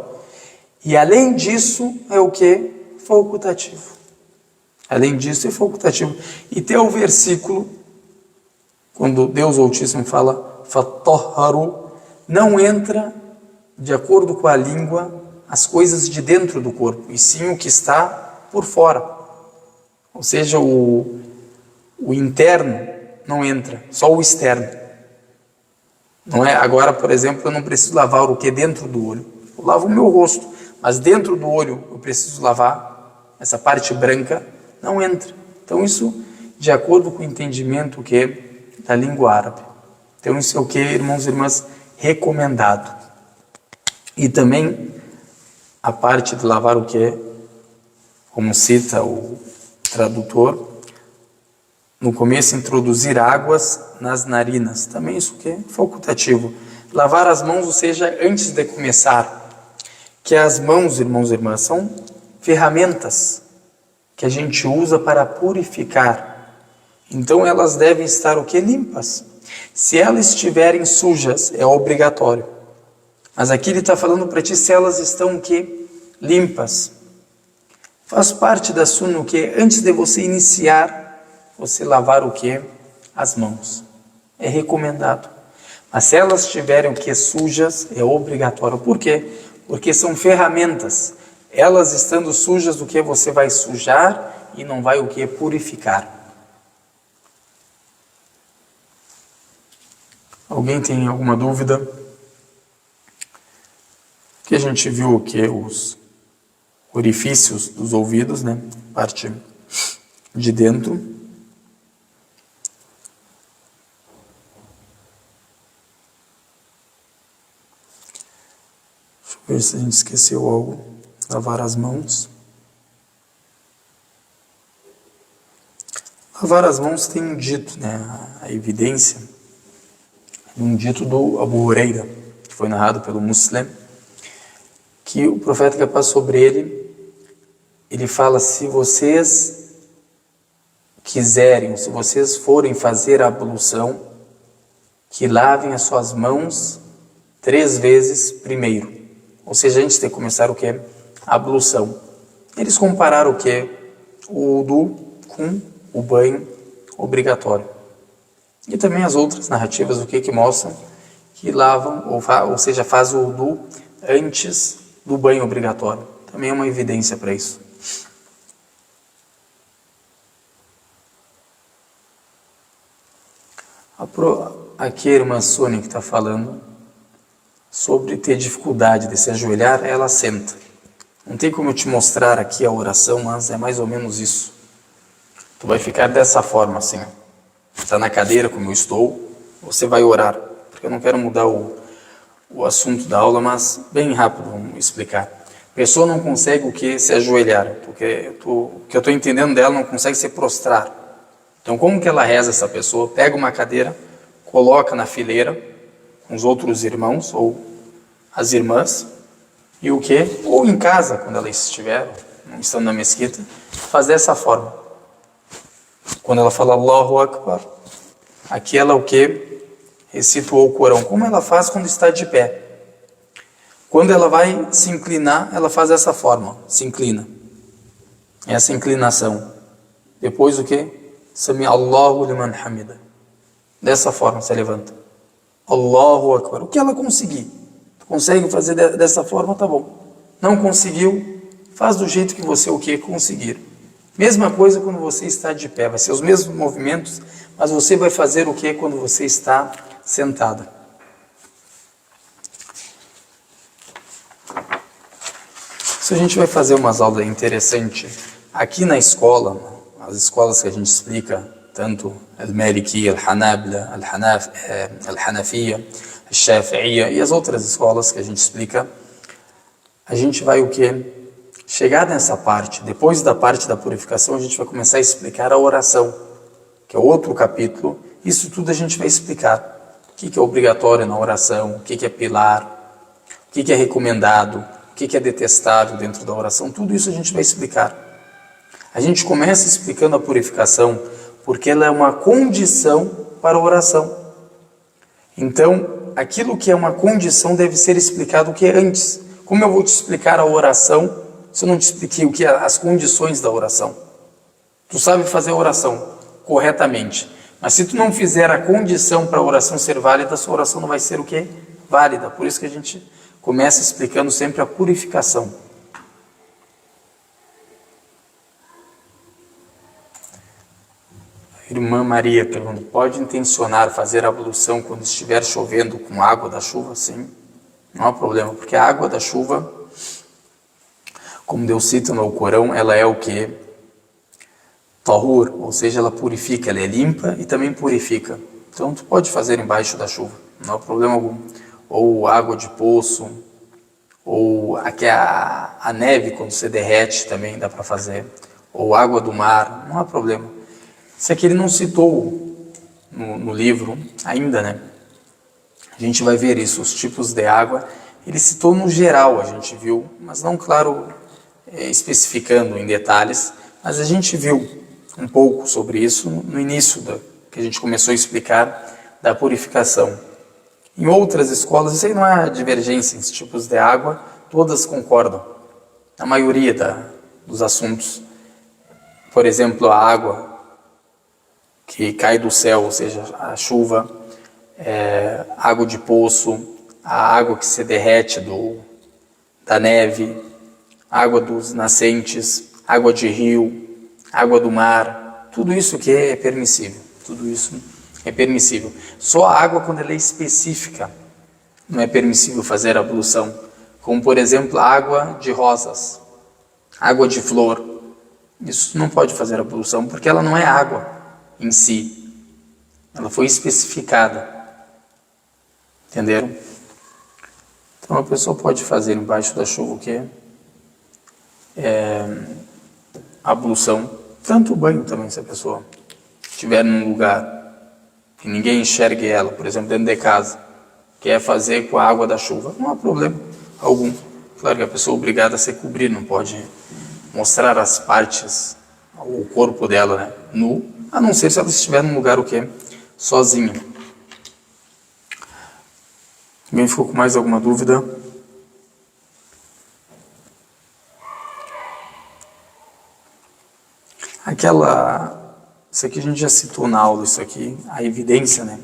e além disso é o que? Facultativo. Além disso é facultativo. E tem o versículo, quando Deus Altíssimo fala, fatahharu, não entra de acordo com a língua as coisas de dentro do corpo, e sim o que está por fora. Ou seja, o interno não entra, só o externo. Não é? Agora, por exemplo, eu não preciso lavar o que é dentro do olho. Eu lavo o meu rosto, mas dentro do olho eu preciso lavar essa parte branca, não entra. Então isso de acordo com o entendimento que é da língua árabe. Então isso é o que, irmãos e irmãs, recomendado. E também a parte de lavar o que é, como cita o tradutor, no começo introduzir águas nas narinas, também isso que é facultativo. Lavar as mãos, ou seja, antes de começar, que as mãos, irmãos e irmãs, são ferramentas que a gente usa para purificar. Então elas devem estar o que? Limpas. Se elas estiverem sujas, é obrigatório. Mas aqui ele está falando para ti se elas estão o que? Limpas. Faz parte da sunna o que? Antes de você iniciar, você lavar o que? As mãos. É recomendado. Mas se elas estiverem o que? Sujas, é obrigatório. Por quê? Porque são ferramentas. Elas estando sujas, o que? Você vai sujar e não vai o que? Purificar. Alguém tem alguma dúvida? Que a gente viu que os orifícios dos ouvidos, né? Parte de dentro. Deixa eu ver se a gente esqueceu algo. Lavar as mãos. Lavar as mãos tem um dito, né? A evidência, um dito do Abu Huraira, que foi narrado pelo Muslim, que o profeta, que paz sobre ele fala: se vocês quiserem, se vocês forem fazer a ablução, que lavem as suas mãos 3 vezes primeiro. Ou seja, antes de começar o que? A ablução. Eles compararam o que? O wudu com o banho obrigatório. E também as outras narrativas o que mostram que lavam, ou seja, faz o wudu antes do banho obrigatório. Também é uma evidência para isso. Aqui a irmã Sônia que está falando sobre ter dificuldade de se ajoelhar, ela senta. Não tem como eu te mostrar aqui a oração, mas é mais ou menos isso. Tu vai ficar dessa forma assim. Está na cadeira como eu estou, você vai orar. Porque eu não quero mudar o assunto da aula, mas bem rápido vamos explicar. A pessoa não consegue o que? Se ajoelhar. Porque o que eu estou entendendo dela, não consegue se prostrar. Então como que ela reza, essa pessoa? Pega uma cadeira, coloca na fileira com os outros irmãos ou as irmãs, e o que? Ou em casa, quando ela estiver, estando na mesquita, faz dessa forma. Quando ela fala Allahu Akbar, aqui ela o que? Recita o Corão, como ela faz quando está de pé. Quando ela vai se inclinar, ela faz dessa forma, se inclina. Essa inclinação. Depois o que? Sami Allahu liman hamida. Dessa forma, se levanta. Allahu Akbar. O que ela conseguir. Consegue fazer dessa forma, tá bom. Não conseguiu, faz do jeito que você o que conseguir. Mesma coisa quando você está de pé. Vai ser os mesmos movimentos, mas você vai fazer o que quando você está sentada. Isso a gente vai fazer umas aulas interessantes. Aqui na escola, as escolas que a gente explica, tanto Al-Maliki, Al-Hanabla, Al-Hanafiya, Shafi'iyya e as outras escolas que a gente explica, a gente vai o quê? Chegar nessa parte, depois da parte da purificação, a gente vai começar a explicar a oração, que é outro capítulo. Isso tudo a gente vai explicar. O que é obrigatório na oração, o que é pilar, o que é recomendado, o que é detestável dentro da oração, tudo isso a gente vai explicar. A gente começa explicando a purificação, porque ela é uma condição para a oração. Então, aquilo que é uma condição deve ser explicado o que é antes. Como eu vou te explicar a oração, se eu não te expliquei o que é as condições da oração? Tu sabe fazer a oração corretamente, mas se tu não fizer a condição para a oração ser válida, a sua oração não vai ser o quê? Válida. Por isso que a gente começa explicando sempre a purificação. Irmã Maria pergunta, pode intencionar fazer a ablução quando estiver chovendo com água da chuva? Sim, não há problema, porque a água da chuva, como Deus cita no Corão, ela é o que? Tahur, ou seja, ela purifica, ela é limpa e também purifica. Então tu pode fazer embaixo da chuva, não há problema algum. Ou água de poço, ou aqui a neve quando você derrete também dá para fazer. Ou água do mar, não há problema. Se aqui ele não citou no livro ainda, né? A gente vai ver isso, os tipos de água. Ele citou no geral, a gente viu, mas não, claro, especificando em detalhes. Mas a gente viu um pouco sobre isso no início que a gente começou a explicar da purificação. Em outras escolas, isso aí não há divergência em tipos de água, todas concordam. A maioria dos assuntos. Por exemplo, a água que cai do céu, ou seja, a chuva, água de poço, a água que se derrete da neve, água dos nascentes, água de rio, água do mar, tudo isso que é permissível, tudo isso é permissível. Só a água quando ela é específica não é permissível fazer a ablução, como por exemplo a água de rosas, água de flor, isso não pode fazer a ablução porque ela não é água em si, ela foi especificada, entenderam? Então a pessoa pode fazer embaixo da chuva o que a ablução, tanto o banho também, se a pessoa estiver num lugar que ninguém enxergue ela, por exemplo dentro de casa, quer fazer com a água da chuva, não há problema algum. Claro que a pessoa é obrigada a se cobrir, não pode mostrar as partes, o corpo dela, né, nu, a não ser se ela estiver num lugar o quê? Sozinha. Alguém ficou com mais alguma dúvida? Isso aqui a gente já citou na aula, isso aqui, a evidência, né?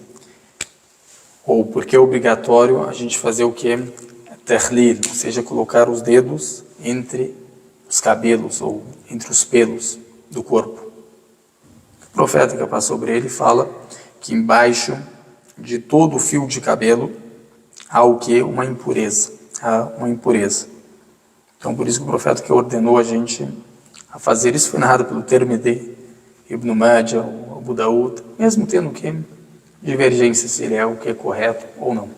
Ou porque é obrigatório a gente fazer o quê? Tahlil, ou seja, colocar os dedos entre os cabelos ou entre os pelos do corpo. O profeta que passou sobre ele fala que embaixo de todo o fio de cabelo há o quê? Uma impureza. Há uma impureza. Então por isso que o profeta que ordenou a gente a fazer isso foi narrado pelo Tirmidhi, Ibn Majah, o Abu Daud, mesmo tendo que divergência se ele é o que é correto ou não.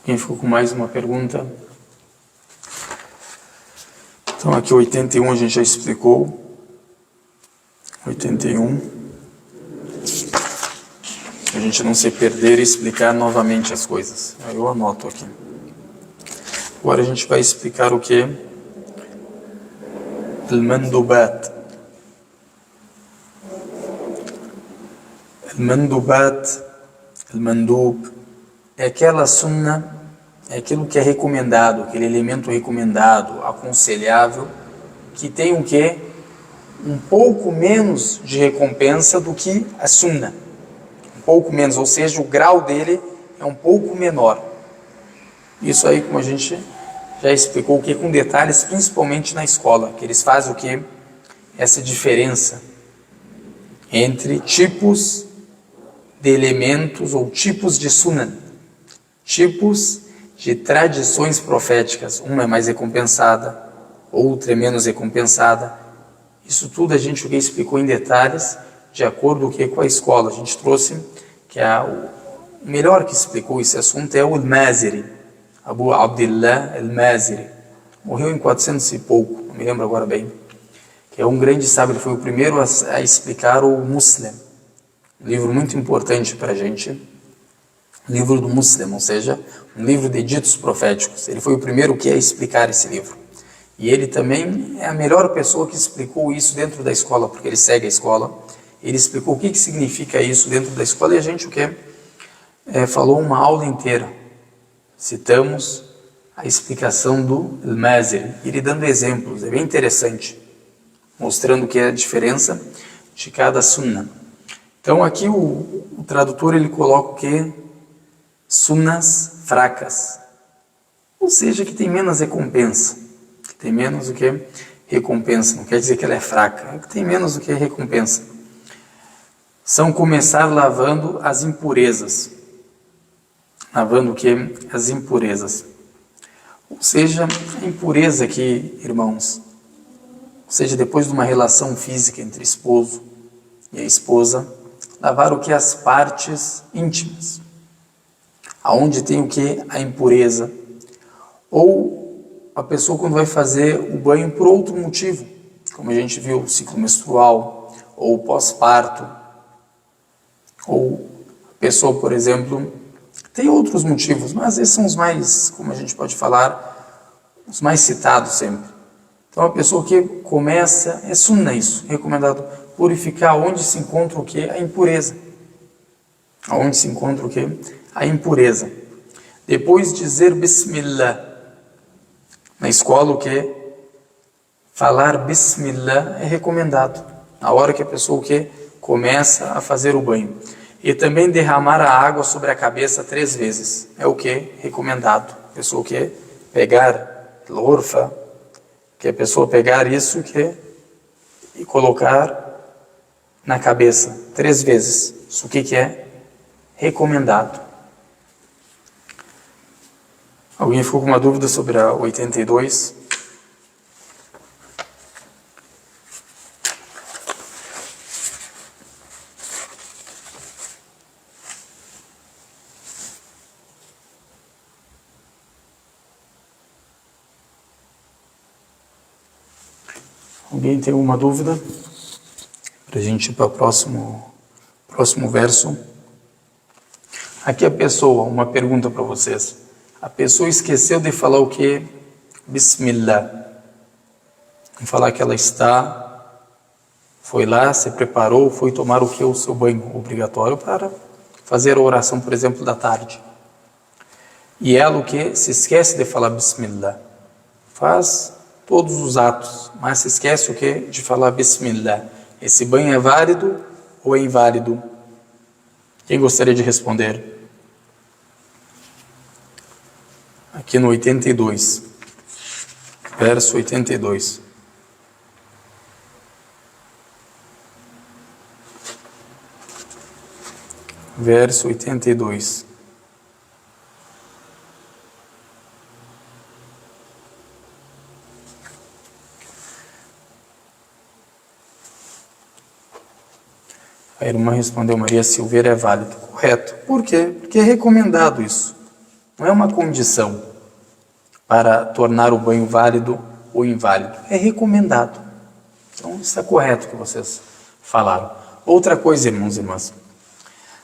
Quem ficou com mais uma pergunta? Então aqui 81 a gente já explicou. 81. A gente não se perder e explicar novamente as coisas. Eu anoto aqui. Agora a gente vai explicar o que? Al-Mandubat. Al-Mandubat, Al-Mandub, é aquela sunna, é aquilo que é recomendado, aquele elemento recomendado, aconselhável, que tem o quê? Um pouco menos de recompensa do que a sunna. Um pouco menos, ou seja, o grau dele é um pouco menor. Isso aí, como a gente já explicou, o que com detalhes, principalmente na escola, que eles fazem o que? Essa diferença entre tipos de elementos ou tipos de sunan, tipos de tradições proféticas. Uma é mais recompensada, outra é menos recompensada. Isso tudo a gente explicou em detalhes, de acordo com a escola. A gente trouxe que o melhor que explicou esse assunto é o Al-Maziri, Abu Abdullah Al-Maziri. Morreu em 400 e pouco, não me lembro agora bem. Que é um grande sábio, ele foi o primeiro a explicar o Muslim. Um livro muito importante para a gente. Livro do Muslim, ou seja, um livro de ditos proféticos. Ele foi o primeiro que a explicar esse livro. E ele também é a melhor pessoa que explicou isso dentro da escola, porque ele segue a escola. Ele explicou o que significa isso dentro da escola e a gente falou uma aula inteira. Citamos a explicação do Al-Maziri, ele dando exemplos, é bem interessante, mostrando que é a diferença de cada sunnah. Então aqui o tradutor ele coloca o que? Sunnas fracas, ou seja, que tem menos recompensa, que tem menos do que recompensa, não quer dizer que ela é fraca, é que tem menos do que recompensa. São começar lavando as impurezas, lavando o que? As impurezas. Ou seja, a impureza aqui, irmãos, ou seja, depois de uma relação física entre esposo e a esposa, lavar o que? As partes íntimas, aonde tem o que? A impureza. Ou a pessoa quando vai fazer o banho por outro motivo, como a gente viu, o ciclo menstrual, ou pós-parto, ou a pessoa, por exemplo, tem outros motivos, mas esses são os mais, como a gente pode falar, os mais citados sempre. Então a pessoa que começa, é sunnah isso, é recomendado purificar onde se encontra o que? A impureza. Onde se encontra o que? A impureza. Depois dizer Bismillah. Na escola o que? Falar Bismillah é recomendado. Na hora que a pessoa o que? Começa a fazer o banho. E também derramar a água sobre a cabeça 3 vezes. É o que? Recomendado. A pessoa que pegar lorfa, que a pessoa pegar isso e colocar na cabeça 3 vezes. Isso o que é? Recomendado. Alguém ficou com uma dúvida sobre a 82? Alguém tem alguma dúvida? Para a gente ir para o próximo verso. Aqui a pessoa, uma pergunta para vocês. A pessoa esqueceu de falar o que? Bismillah. Vamos falar que ela foi lá, se preparou, foi tomar o que? O seu banho obrigatório para fazer a oração, por exemplo, da tarde. E ela o que? Se esquece de falar Bismillah. Faz todos os atos, mas se esquece o que? De falar Bismillah. Esse banho é válido ou é inválido? Quem gostaria de responder? Aqui no 82, verso 82. Verso 82. A irmã respondeu, Maria Silveira, é válido. Correto. Por quê? Porque é recomendado isso. Não é uma condição para tornar o banho válido ou inválido. É recomendado. Então, está correto o que vocês falaram. Outra coisa, irmãos e irmãs.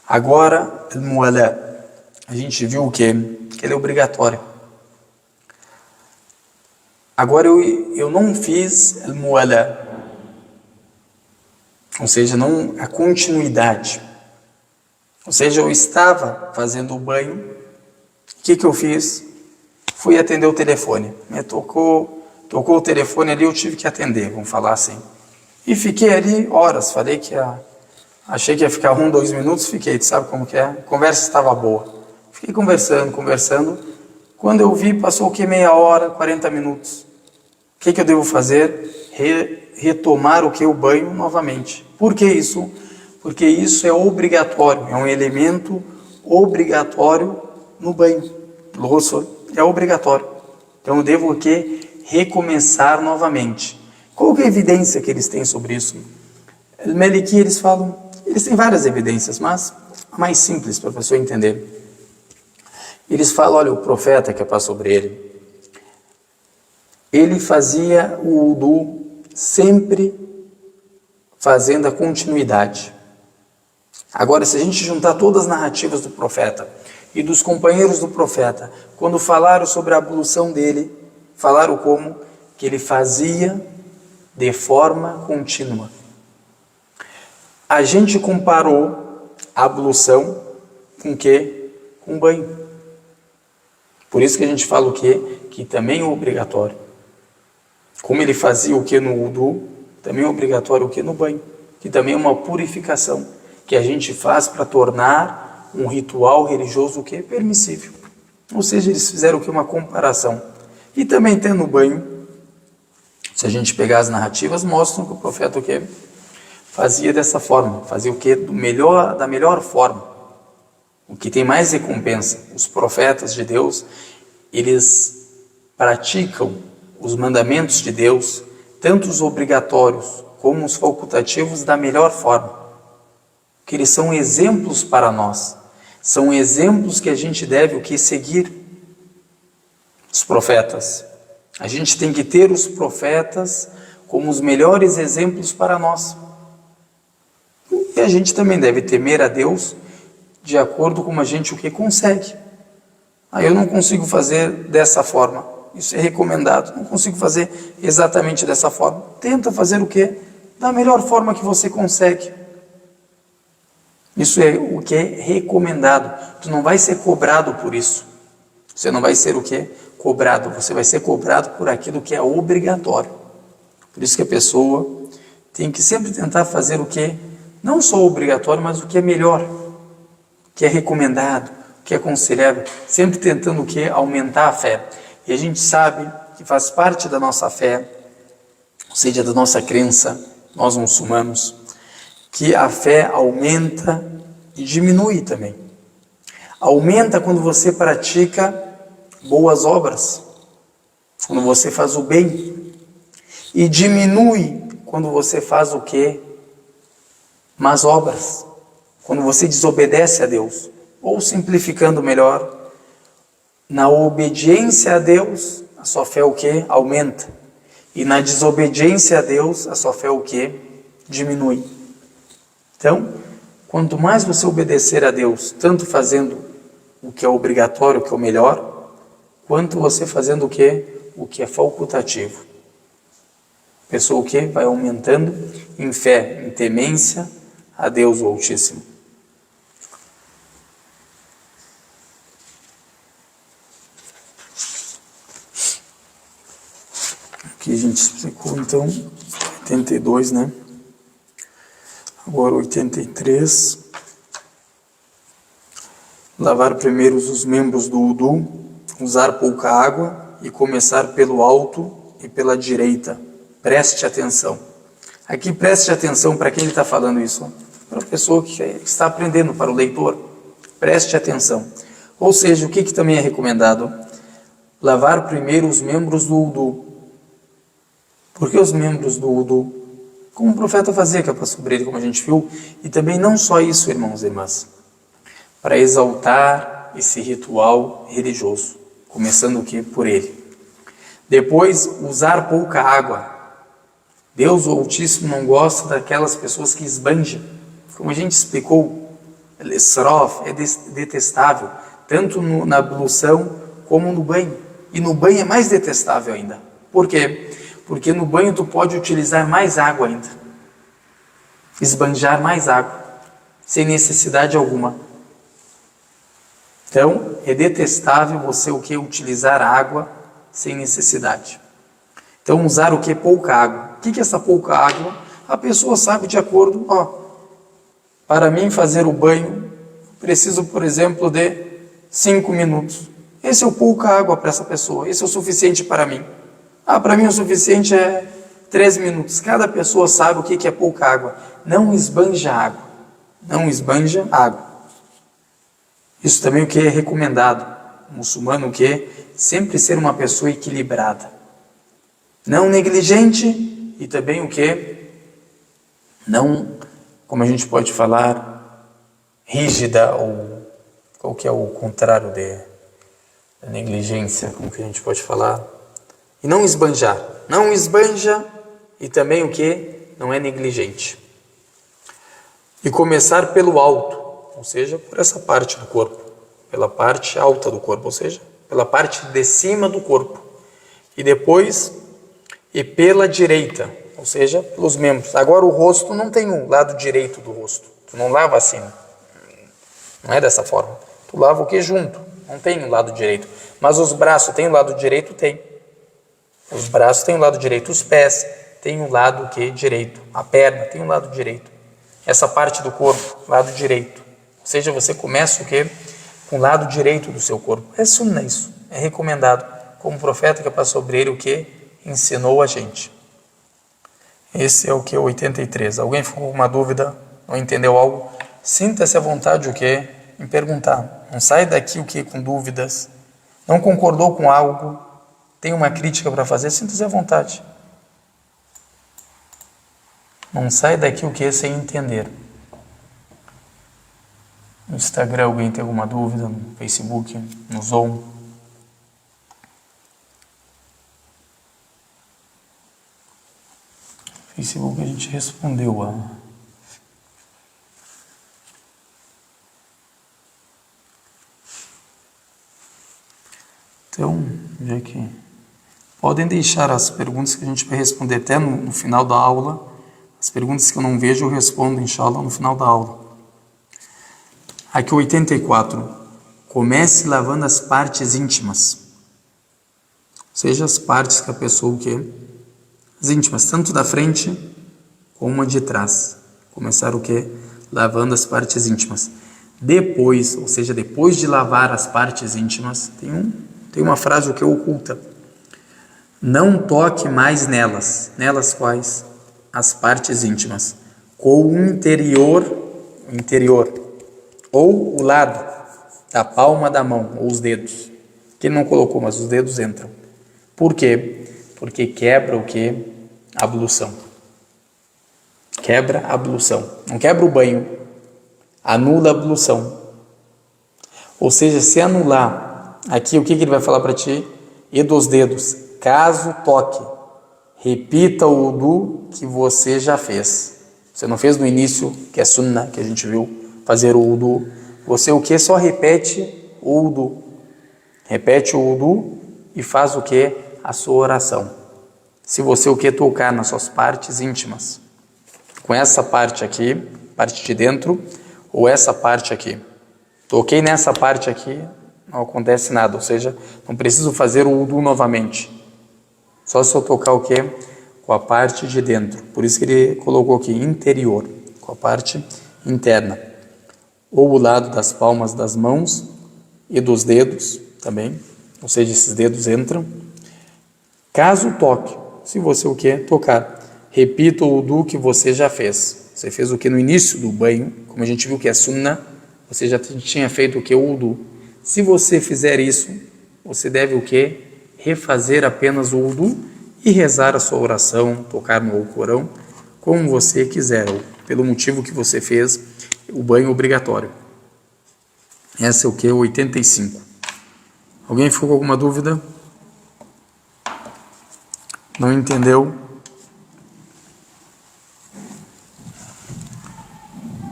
Agora, al-mu'ala. A gente viu o quê? Que ele é obrigatório. Agora, eu não fiz al-mu'ala. Ou seja, não a continuidade. Ou seja, eu estava fazendo o banho. O que eu fiz? Fui atender o telefone. Tocou o telefone ali, eu tive que atender, vamos falar assim. E fiquei ali horas. Achei que ia ficar 1, 2 minutos, fiquei. Sabe como que é? A conversa estava boa. Fiquei conversando. Quando eu vi, passou o que? Meia hora, 40 minutos. O que eu devo fazer? Retomar o que? O banho novamente. Por que isso? Porque isso é obrigatório, é um elemento obrigatório no banho. Louça é obrigatório. Então eu devo o que? Recomeçar novamente. Qual que é a evidência que eles têm sobre isso? Meliki, eles têm várias evidências, mas mais simples para a pessoa entender. Eles falam, olha, o profeta que é para sobre ele fazia o wudu sempre fazendo a continuidade. Agora, se a gente juntar todas as narrativas do profeta e dos companheiros do profeta, quando falaram sobre a ablução dele, falaram como que ele fazia de forma contínua. A gente comparou a ablução com o quê? Com banho. Por isso que a gente fala o quê? Que também é obrigatório. Como ele fazia o que no wudu, também é obrigatório o que no banho. Que também é uma purificação que a gente faz para tornar um ritual religioso o que? Permissível. Ou seja, eles fizeram o que? Uma comparação. E também tem no banho, se a gente pegar as narrativas, mostram que o profeta o que? Fazia dessa forma. Fazia o que? Da melhor forma. O que tem mais recompensa. Os profetas de Deus, eles praticam os mandamentos de Deus, tanto os obrigatórios como os facultativos, da melhor forma. Que eles são exemplos para nós. São exemplos que a gente deve o que? Seguir. Os profetas. A gente tem que ter os profetas como os melhores exemplos para nós. E a gente também deve temer a Deus de acordo com a gente o que consegue. Eu não consigo fazer dessa forma. Isso é recomendado. Não consigo fazer exatamente dessa forma. Tenta fazer o quê? Da melhor forma que você consegue. Isso é o que é recomendado. Tu não vai ser cobrado por isso. Você não vai ser o quê? Cobrado. Você vai ser cobrado por aquilo que é obrigatório. Por isso que a pessoa tem que sempre tentar fazer o que não só obrigatório, mas o que é melhor, o que é recomendado, o que é aconselhável, sempre tentando o que? Aumentar a fé. E a gente sabe que faz parte da nossa fé, ou seja, da nossa crença, nós muçulmanos, que a fé aumenta e diminui também. Aumenta quando você pratica boas obras, quando você faz o bem, e diminui quando você faz o quê? Más obras, quando você desobedece a Deus, ou simplificando melhor, na obediência a Deus, a sua fé o quê? Aumenta, e na desobediência a Deus, a sua fé o quê? Diminui. Então, quanto mais você obedecer a Deus, tanto fazendo o que é obrigatório, o que é o melhor, quanto você fazendo o quê? O que é facultativo. A pessoa o quê? Vai aumentando em fé, em temência a Deus o Altíssimo. Aqui a gente explicou então 82, né? Agora 83. Lavar primeiro os membros do wudu, usar pouca água e começar pelo alto e pela direita. Preste atenção. Aqui preste atenção para quem ele está falando isso. Para a pessoa que está aprendendo, para o leitor. Preste atenção. Ou seja, o que também é recomendado? Lavar primeiro os membros do wudu. Por que os membros do wudu? Como o profeta fazia, que é para sobre ele, como a gente viu. E também não só isso, irmãos e irmãs. Para exaltar esse ritual religioso. Começando o que? Por ele. Depois, usar pouca água. Deus, o Altíssimo, não gosta daquelas pessoas que esbanjam. Como a gente explicou, esrof é detestável, tanto na ablução como no banho. E no banho é mais detestável ainda. Por quê? Porque no banho tu pode utilizar mais água ainda. Esbanjar mais água, sem necessidade alguma. Então, é detestável você o que? Utilizar água sem necessidade. Então, usar o que? Pouca água. O que é essa pouca água? A pessoa sabe de acordo, para mim fazer o banho, preciso, por exemplo, de 5 minutos. Esse é o pouca água para essa pessoa. Esse é o suficiente para mim. Para mim o suficiente é 3 minutos. Cada pessoa sabe o que é pouca água. Não esbanja água. Não esbanja água. Isso também o que é recomendado. O muçulmano o que? Sempre ser uma pessoa equilibrada. Não negligente e também o que? Não, como a gente pode falar, rígida, ou qual que é o contrário de negligência, como que a gente pode falar? E não esbanjar. Não esbanja e também o que? Não é negligente. E começar pelo alto, ou seja, por essa parte do corpo, pela parte alta do corpo, ou seja, pela parte de cima do corpo. E depois, e pela direita, ou seja, pelos membros. Agora o rosto não tem um lado direito do rosto. Tu não lava assim. Não é dessa forma. Tu lava o que junto? Não tem um lado direito. Mas os braços tem um lado direito? Tem. Os braços têm um lado direito. Os pés têm um lado que direito. A perna tem um lado direito. Essa parte do corpo, lado direito. Ou seja, você começa o que? Com o lado direito do seu corpo. É sunna isso. É recomendado. Como o profeta que passou sobre ele o que? Ensinou a gente. Esse é o que? 83. Alguém ficou com uma dúvida? Não entendeu algo? Sinta-se à vontade o que? Em perguntar. Não sai daqui o que? Com dúvidas. Não concordou com algo? Tem uma crítica para fazer? Sinta-se à vontade. Não sai daqui o que? Sem entender. No Instagram alguém tem alguma dúvida? No Facebook? No Zoom? No Facebook a gente respondeu Então, já que podem deixar as perguntas que a gente vai responder até no final da aula. As perguntas que eu não vejo eu respondo, inshallah, no final da aula. Aqui 84. Comece lavando as partes íntimas. Ou seja, as partes que a pessoa o quê? As íntimas, tanto da frente como a de trás. Começar o quê? Lavando as partes íntimas. Depois, ou seja, depois de lavar as partes íntimas, tem uma frase o que oculta. Não toque mais nelas. Nelas quais? As partes íntimas. Com o interior, ou o lado da palma da mão, ou os dedos. Que ele não colocou, mas os dedos entram. Por quê? Porque quebra o que? A ablução. Quebra a ablução. Não quebra o banho. Anula a ablução. Ou seja, se anular, aqui o que ele vai falar para ti? E dos dedos. Caso toque, repita o wudu que você já fez. Você não fez no início, que é sunnah, que a gente viu, fazer o wudu. Você o que? Só repete o wudu. Repete o wudu e faz o que? A sua oração. Se você o que? Tocar nas suas partes íntimas. Com essa parte aqui, parte de dentro, ou essa parte aqui. Toquei nessa parte aqui, não acontece nada. Ou seja, não preciso fazer o wudu novamente. Só se eu tocar o quê? Com a parte de dentro. Por isso que ele colocou aqui interior, com a parte interna. Ou o lado das palmas das mãos e dos dedos também. Ou seja, esses dedos entram. Caso toque, se você o quê? Tocar. Repita o wudu que você já fez. Você fez o que no início do banho, como a gente viu que é sunnah, você já tinha feito o que? O wudu. Se você fizer isso, você deve o quê? Refazer apenas o wudu e rezar a sua oração, tocar no Alcorão, como você quiser, ou pelo motivo que você fez o banho obrigatório. Essa é o que? 85. Alguém ficou com alguma dúvida? Não entendeu?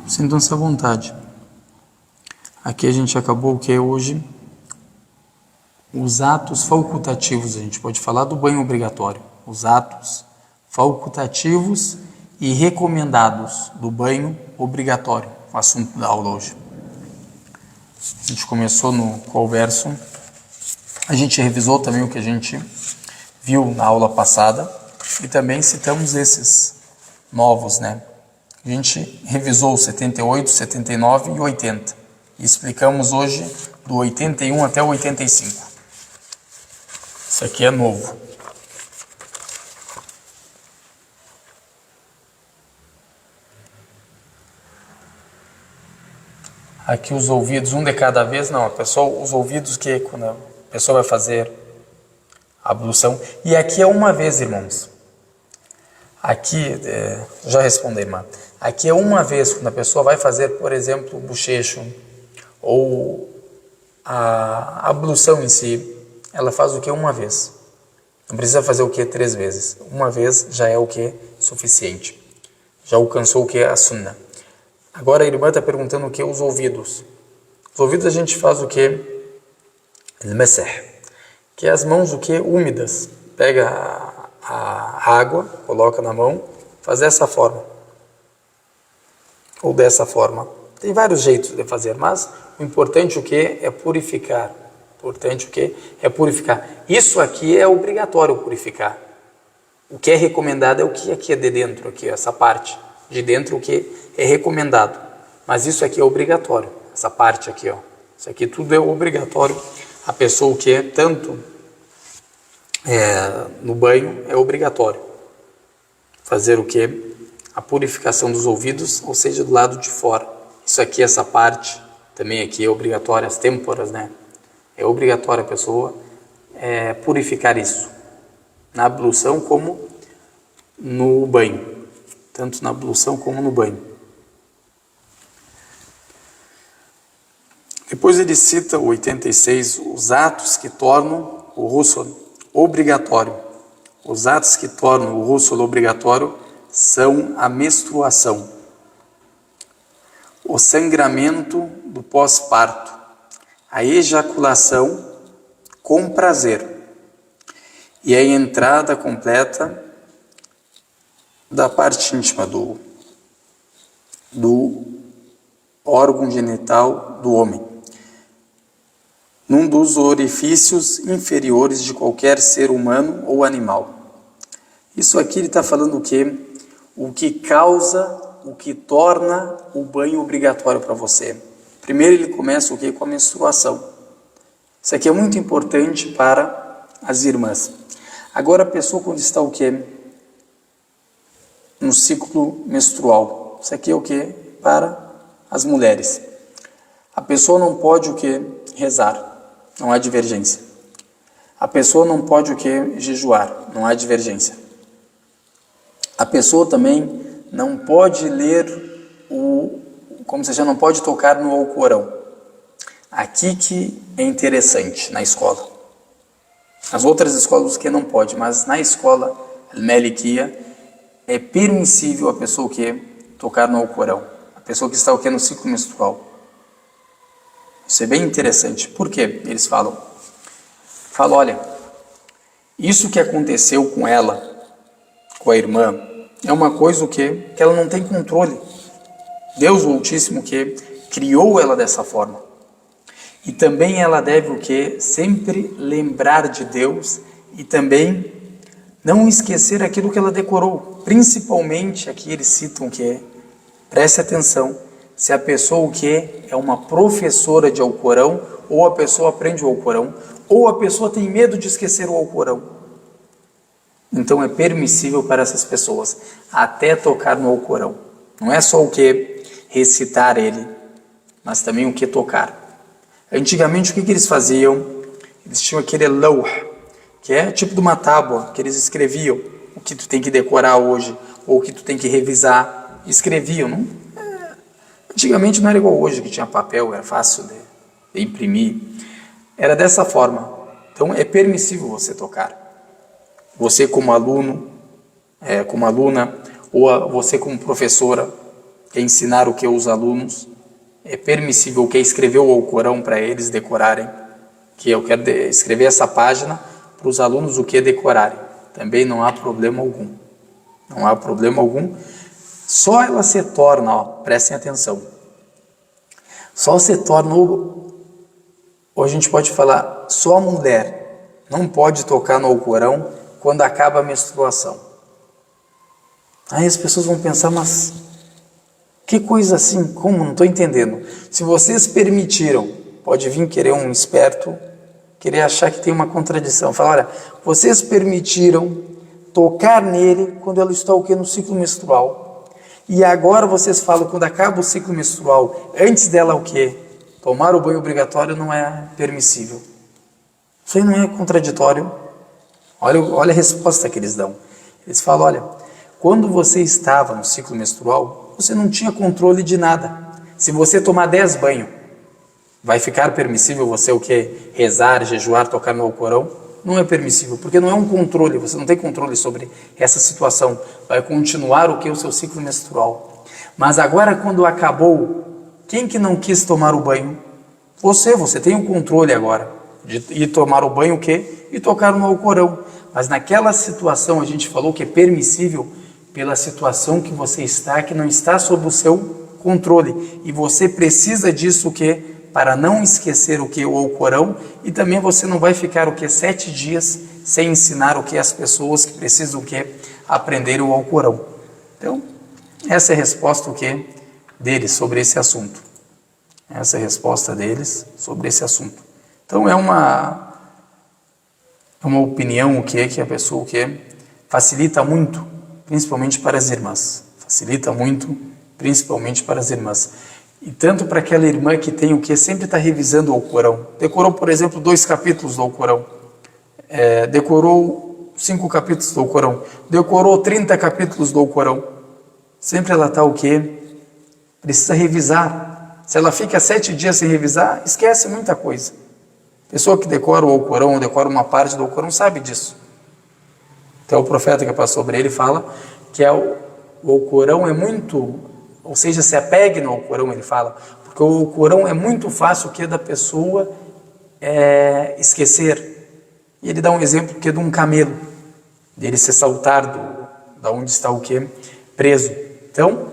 Sintam-se à vontade. Aqui a gente acabou o que hoje? Os atos facultativos, a gente pode falar do banho obrigatório. Os atos facultativos e recomendados do banho obrigatório, o assunto da aula hoje. A gente começou no qual verso? A gente revisou também o que a gente viu na aula passada e também citamos esses novos, né? A gente revisou o 78, 79 e 80 e explicamos hoje do 81 até o 85. Isso aqui é novo. Aqui os ouvidos, um de cada vez, não, os ouvidos que quando a pessoa vai fazer a ablução. E aqui é uma vez, irmãos. Aqui, já respondi, irmã. Aqui é uma vez, quando a pessoa vai fazer, por exemplo, o bochecho, ou a ablução em si, ela faz o que? Uma vez. Não precisa fazer o que? 3 vezes. Uma vez já é o que? Suficiente. Já alcançou o que? A sunna. Agora a irmã está perguntando o que? Os ouvidos. Os ouvidos a gente faz o que? Al-masah, que é as mãos o que? Úmidas. Pega a água, coloca na mão, faz dessa forma. Ou dessa forma. Tem vários jeitos de fazer, mas o importante o que? É purificar. Importante o que? É purificar. Isso aqui é obrigatório purificar. O que é recomendado é o que aqui é de dentro, aqui, essa parte de dentro, o que é recomendado. Mas isso aqui é obrigatório, essa parte aqui, ó. Isso aqui tudo é obrigatório. A pessoa o que é tanto no banho é obrigatório fazer o que? A purificação dos ouvidos, ou seja, do lado de fora. Isso aqui, essa parte, também aqui é obrigatória, as têmporas, né? É obrigatório a pessoa purificar isso. Na ablução como no banho. Tanto na ablução como no banho. Depois ele cita o 86, os atos que tornam o ghusl obrigatório. Os atos que tornam o ghusl obrigatório são a menstruação, o sangramento do pós-parto, a ejaculação com prazer e a entrada completa da parte íntima do órgão genital do homem, num dos orifícios inferiores de qualquer ser humano ou animal. Isso aqui ele está falando o quê? O que causa, o que torna o banho obrigatório para você. Primeiro ele começa o quê? Com a menstruação. Isso aqui é muito importante para as irmãs. Agora a pessoa quando está o quê? No ciclo menstrual. Isso aqui é o quê? Para as mulheres. A pessoa não pode o quê? Rezar. Não há divergência. A pessoa não pode o quê? Jejuar. Não há divergência. A pessoa também não pode ler como se já não pode tocar no Alcorão. Aqui que é interessante na escola. As outras escolas que não pode, mas na escola Malikiya é permissível a pessoa que tocar no Alcorão. A pessoa que está o que no ciclo menstrual. Isso é bem interessante. Por quê? Eles falam, olha, isso que aconteceu com ela, com a irmã, é uma coisa que ela não tem controle. Deus o Altíssimo que criou ela dessa forma. E também ela deve o que? Sempre lembrar de Deus e também não esquecer aquilo que ela decorou. Principalmente aqui eles citam que preste atenção, se a pessoa o que é uma professora de Alcorão, ou a pessoa aprende o Alcorão, ou a pessoa tem medo de esquecer o Alcorão. Então é permissível para essas pessoas até tocar no Alcorão. Não é só o que recitar ele, mas também o que tocar. Antigamente o que eles faziam? Eles tinham aquele lawh, que é tipo de uma tábua que eles escreviam o que tu tem que decorar hoje, ou o que tu tem que revisar. Escreviam, não? Antigamente não era igual hoje, que tinha papel, era fácil de imprimir. Era dessa forma. Então é permissível você tocar. Você como aluno, como aluna, ou você como professora, quer ensinar o que os alunos, é permissível que escrever o Alcorão para eles decorarem, que eu quero escrever essa página para os alunos o que decorarem. Também não há problema algum. Não há problema algum. Só ela se torna, prestem atenção, só se torna, ou a gente pode falar, só a mulher não pode tocar no Alcorão quando acaba a menstruação. Aí as pessoas vão pensar, mas que coisa assim, como? Não estou entendendo. Se vocês permitiram, pode vir querer um esperto, querer achar que tem uma contradição. Fala, olha, vocês permitiram tocar nele quando ela está o quê? No ciclo menstrual. E agora vocês falam, quando acaba o ciclo menstrual, antes dela o quê? Tomar o banho obrigatório não é permissível. Isso aí não é contraditório. Olha a resposta que eles dão. Eles falam, olha, Quando você estava no ciclo menstrual, você não tinha controle de nada. Se você tomar 10 banhos, vai ficar permissível você o quê? Rezar, jejuar, tocar no Alcorão? Não é permissível, porque não é um controle, você não tem controle sobre essa situação. Vai continuar o que? O seu ciclo menstrual. Mas agora, quando acabou, quem que não quis tomar o banho? Você tem o controle agora de ir tomar o banho o quê? E tocar no Alcorão. Mas naquela situação a gente falou que é permissível pela situação que você está, que não está sob o seu controle. E você precisa disso o quê? Para não esquecer o que? O Alcorão. E também você não vai ficar o que? 7 dias sem ensinar o que? As pessoas que precisam o que? Aprender o Alcorão. Então, essa é a resposta o que? Deles sobre esse assunto. Essa é a resposta deles sobre esse assunto. Então é uma opinião o que a pessoa o que facilita muito, principalmente para as irmãs. Facilita muito, principalmente para as irmãs. E tanto para aquela irmã que tem o que sempre está revisando o Alcorão. Decorou, por exemplo, 2 capítulos do Alcorão. Decorou 5 capítulos do Alcorão. Decorou 30 capítulos do Alcorão. Sempre ela está o que? Precisa revisar. Se ela fica 7 dias sem revisar, esquece muita coisa. Pessoa que decora o Alcorão, ou decora uma parte do Alcorão, sabe disso. Então o profeta que passou sobre ele fala que o Alcorão é muito, ou seja, se apegue no Alcorão, ele fala, porque o Alcorão é muito fácil que da pessoa esquecer. E ele dá um exemplo que é de um camelo, dele se saltar da onde está o que? Preso. Então,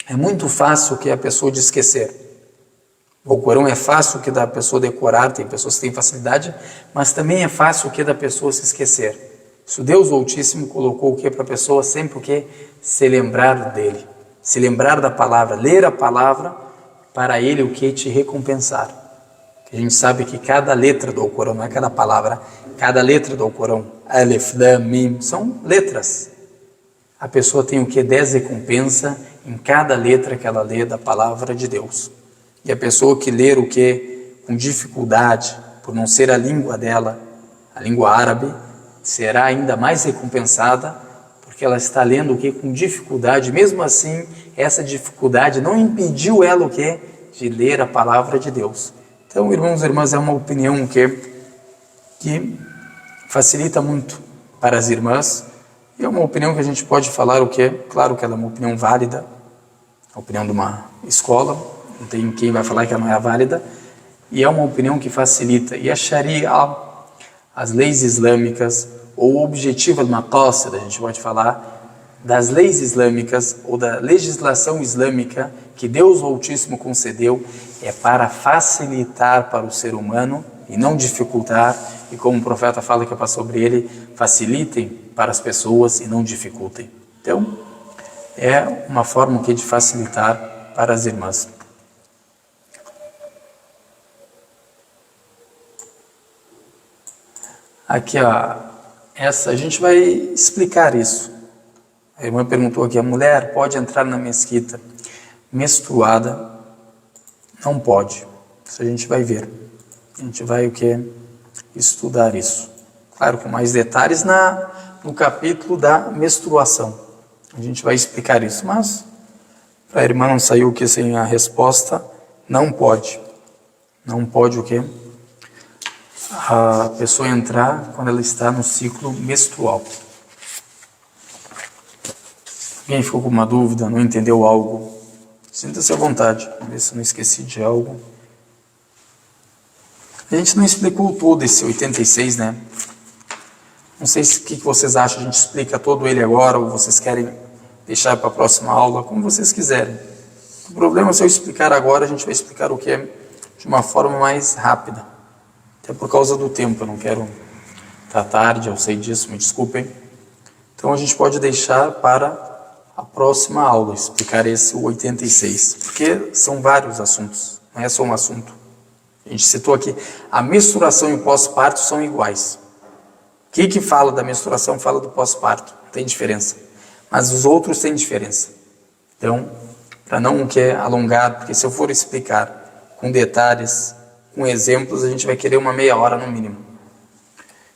é muito fácil que a pessoa de esquecer. O Alcorão é fácil que da pessoa decorar, tem pessoas que têm facilidade, mas também é fácil que da pessoa se esquecer. Isso Deus Altíssimo colocou o que para a pessoa sempre o que? Se lembrar dele, se lembrar da palavra, ler a palavra, para ele o que? Te recompensar. A gente sabe que cada letra do Alcorão, não é cada palavra, cada letra do Alcorão, Alef, Lam, Mim, são letras. A pessoa tem o que? 10 recompensa em cada letra que ela lê da palavra de Deus. E a pessoa que ler o que? Com dificuldade, por não ser a língua dela, a língua árabe, será ainda mais recompensada, porque ela está lendo o que? Com dificuldade. Mesmo assim, essa dificuldade não impediu ela o que? De ler a palavra de Deus. Então, irmãos e irmãs, é uma opinião que facilita muito para as irmãs. E é uma opinião que a gente pode falar o que? Claro que ela é uma opinião válida, a opinião de uma escola, não tem quem vai falar que ela não é válida, e é uma opinião que facilita. E a Sharia, as leis islâmicas, ou o objetivo de uma maqasid, a gente pode falar, das leis islâmicas, ou da legislação islâmica que Deus Altíssimo concedeu, é para facilitar para o ser humano e não dificultar, e como o profeta fala que é sobre ele, facilitem para as pessoas e não dificultem. Então, é uma forma de facilitar para as irmãs. Aqui, a gente vai explicar isso. A irmã perguntou aqui, a mulher pode entrar na mesquita menstruada? Não pode. Isso a gente vai ver. A gente vai o que? Estudar isso. Claro, com mais detalhes no capítulo da menstruação. A gente vai explicar isso, mas para a irmã não sair o que sem a resposta, não pode. Não pode o quê? A pessoa entrar quando ela está no ciclo menstrual. Alguém ficou com uma dúvida, não entendeu algo? Sinta-se à vontade, ver se eu não esqueci de algo. A gente não explicou todo esse 86, né? Não sei o que vocês acham, a gente explica todo ele agora, ou vocês querem deixar para a próxima aula, como vocês quiserem. O problema é se eu explicar agora, a gente vai explicar o que é de uma forma mais rápida. Até por causa do tempo, eu não quero estar tarde, eu sei disso, me desculpem. Então a gente pode deixar para a próxima aula, explicar esse 86, porque são vários assuntos, não é só um assunto. A gente citou aqui, a menstruação e o pós-parto são iguais. O que fala da menstruação fala do pós-parto, não tem diferença. Mas os outros têm diferença. Então, para não alongar, porque se eu for explicar com detalhes, com exemplos, a gente vai querer uma meia hora no mínimo.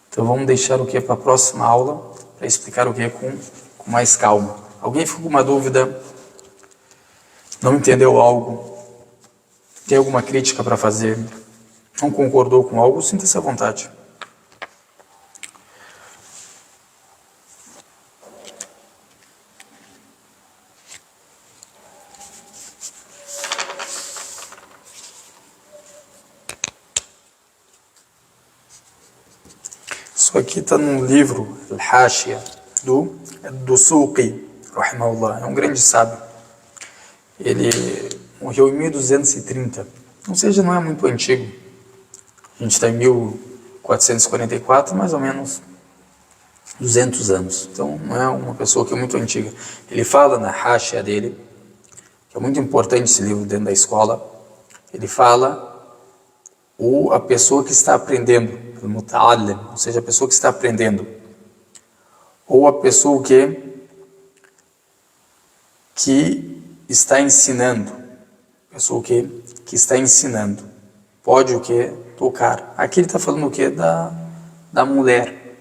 Então vamos deixar o que para a próxima aula, para explicar o que com com mais calma. Alguém ficou com uma dúvida? Não entendeu algo? Tem alguma crítica para fazer? Não concordou com algo? Sinta-se à vontade. Isso aqui está num livro, Al-Hashia, do Suqi, rahimahullah. É um grande sábio. Ele morreu em 1230. Ou seja, não é muito antigo. A gente está em 1444, mais ou menos 200 anos. Então, não é uma pessoa que é muito antiga. Ele fala na Hashia dele, que é muito importante esse livro dentro da escola. Ele fala a pessoa que está aprendendo, muta'allim, ou seja, a pessoa que está aprendendo, ou a pessoa que está ensinando, pessoa que está ensinando, pode tocar. Aqui ele está falando da mulher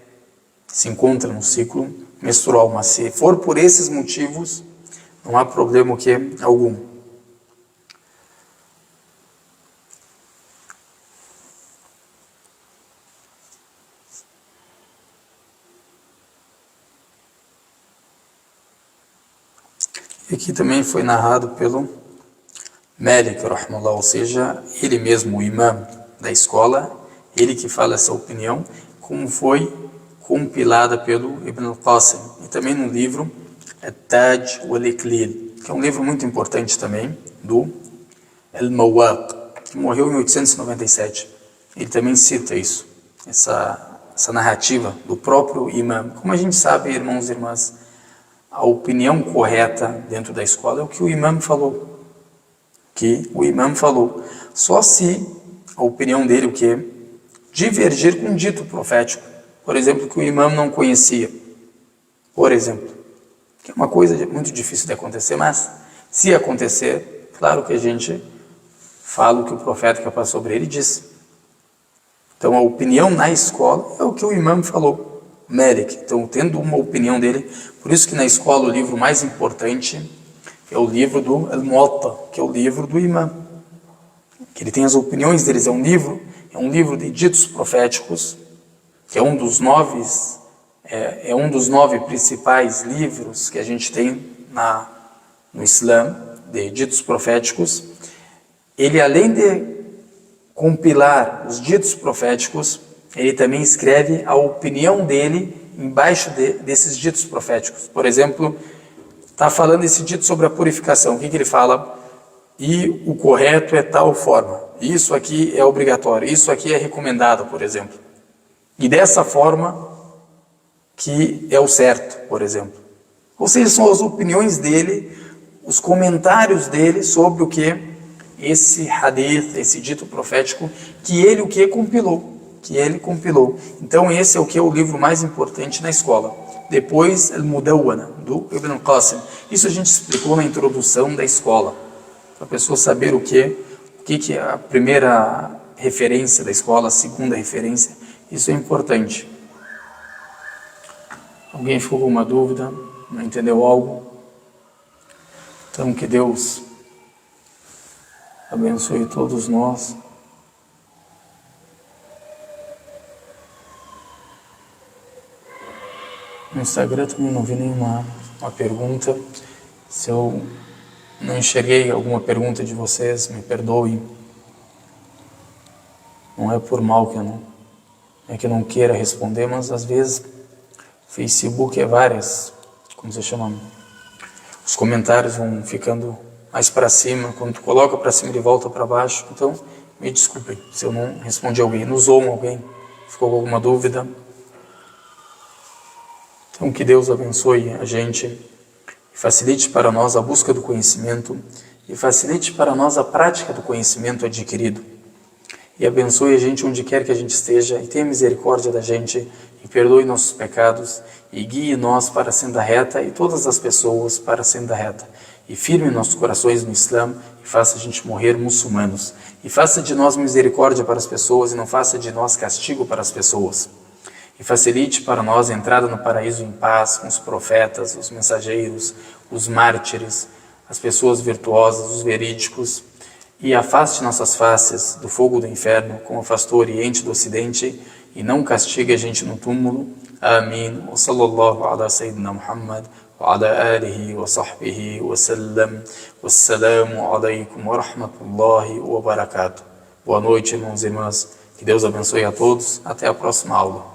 que se encontra no ciclo menstrual, mas se for por esses motivos, não há problema algum. E aqui também foi narrado pelo Malik, rahimahullah, ou seja, ele mesmo, o imã da escola, ele que fala essa opinião, como foi compilada pelo Ibn al-Qasim. E também no livro At-Taj wal-Iqlil, que é um livro muito importante também, do Al-Mawaq, que morreu em 897. Ele também cita isso, essa narrativa do próprio imã. Como a gente sabe, irmãos e irmãs, a opinião correta dentro da escola é o que o imã falou. Só se a opinião dele divergir com o dito profético. Por exemplo, que o imã não conhecia. Por exemplo, que é uma coisa muito difícil de acontecer, mas se acontecer, claro que a gente fala o que o profeta que passou sobre ele disse. Então a opinião na escola é o que o imã falou. Malik, então tendo uma opinião dele, por isso que na escola o livro mais importante é o livro do Al-Muwatta, que é o livro do imã, que ele tem as opiniões deles, é um livro de ditos proféticos, que é um dos 9 principais livros que a gente tem no Islã, de ditos proféticos. Ele, além de compilar os ditos proféticos, ele também escreve a opinião dele embaixo desses ditos proféticos. Por exemplo, está falando esse dito sobre a purificação. O que ele fala? E o correto é tal forma. Isso aqui é obrigatório. Isso aqui é recomendado, por exemplo. E dessa forma que é o certo, por exemplo. Ou seja, são as opiniões dele, os comentários dele sobre esse hadith, esse dito profético, que ele compilou. Então esse é o livro mais importante na escola. Depois, Al-Mudawwana, do Ibn al-Qasim. Isso a gente explicou na introdução da escola. Para a pessoa saber o que é a primeira referência da escola, a segunda referência. Isso é importante. Alguém ficou com uma dúvida? Não entendeu algo? Então que Deus abençoe todos nós. No Instagram também não vi nenhuma pergunta. Se eu não enxerguei alguma pergunta de vocês, me perdoem. Não é por mal que eu não queira responder, mas às vezes o Facebook é os comentários vão ficando mais para cima, quando tu coloca para cima ele volta para baixo. Então, me desculpem se eu não respondi alguém, no Zoom alguém ficou com alguma dúvida. Então, que Deus abençoe a gente e facilite para nós a busca do conhecimento e facilite para nós a prática do conhecimento adquirido. E abençoe a gente onde quer que a gente esteja e tenha misericórdia da gente e perdoe nossos pecados e guie nós para a senda reta e todas as pessoas para a senda reta. E firme nossos corações no Islã e faça a gente morrer muçulmanos. E faça de nós misericórdia para as pessoas e não faça de nós castigo para as pessoas. e facilite para nós a entrada no paraíso em paz com os profetas, os mensageiros, os mártires, as pessoas virtuosas, os verídicos, e afaste nossas faces do fogo do inferno, como afastou o Oriente do Ocidente, e não castigue a gente no túmulo. Amin. Wa sallallahu ala sayyidina Muhammad wa ala alihi wa sahbihi wa sallam. Wassalamu alaikum wa rahmatullahi wa barakatuh. Boa noite, irmãos e irmãs. Que Deus abençoe a todos. Até a próxima aula.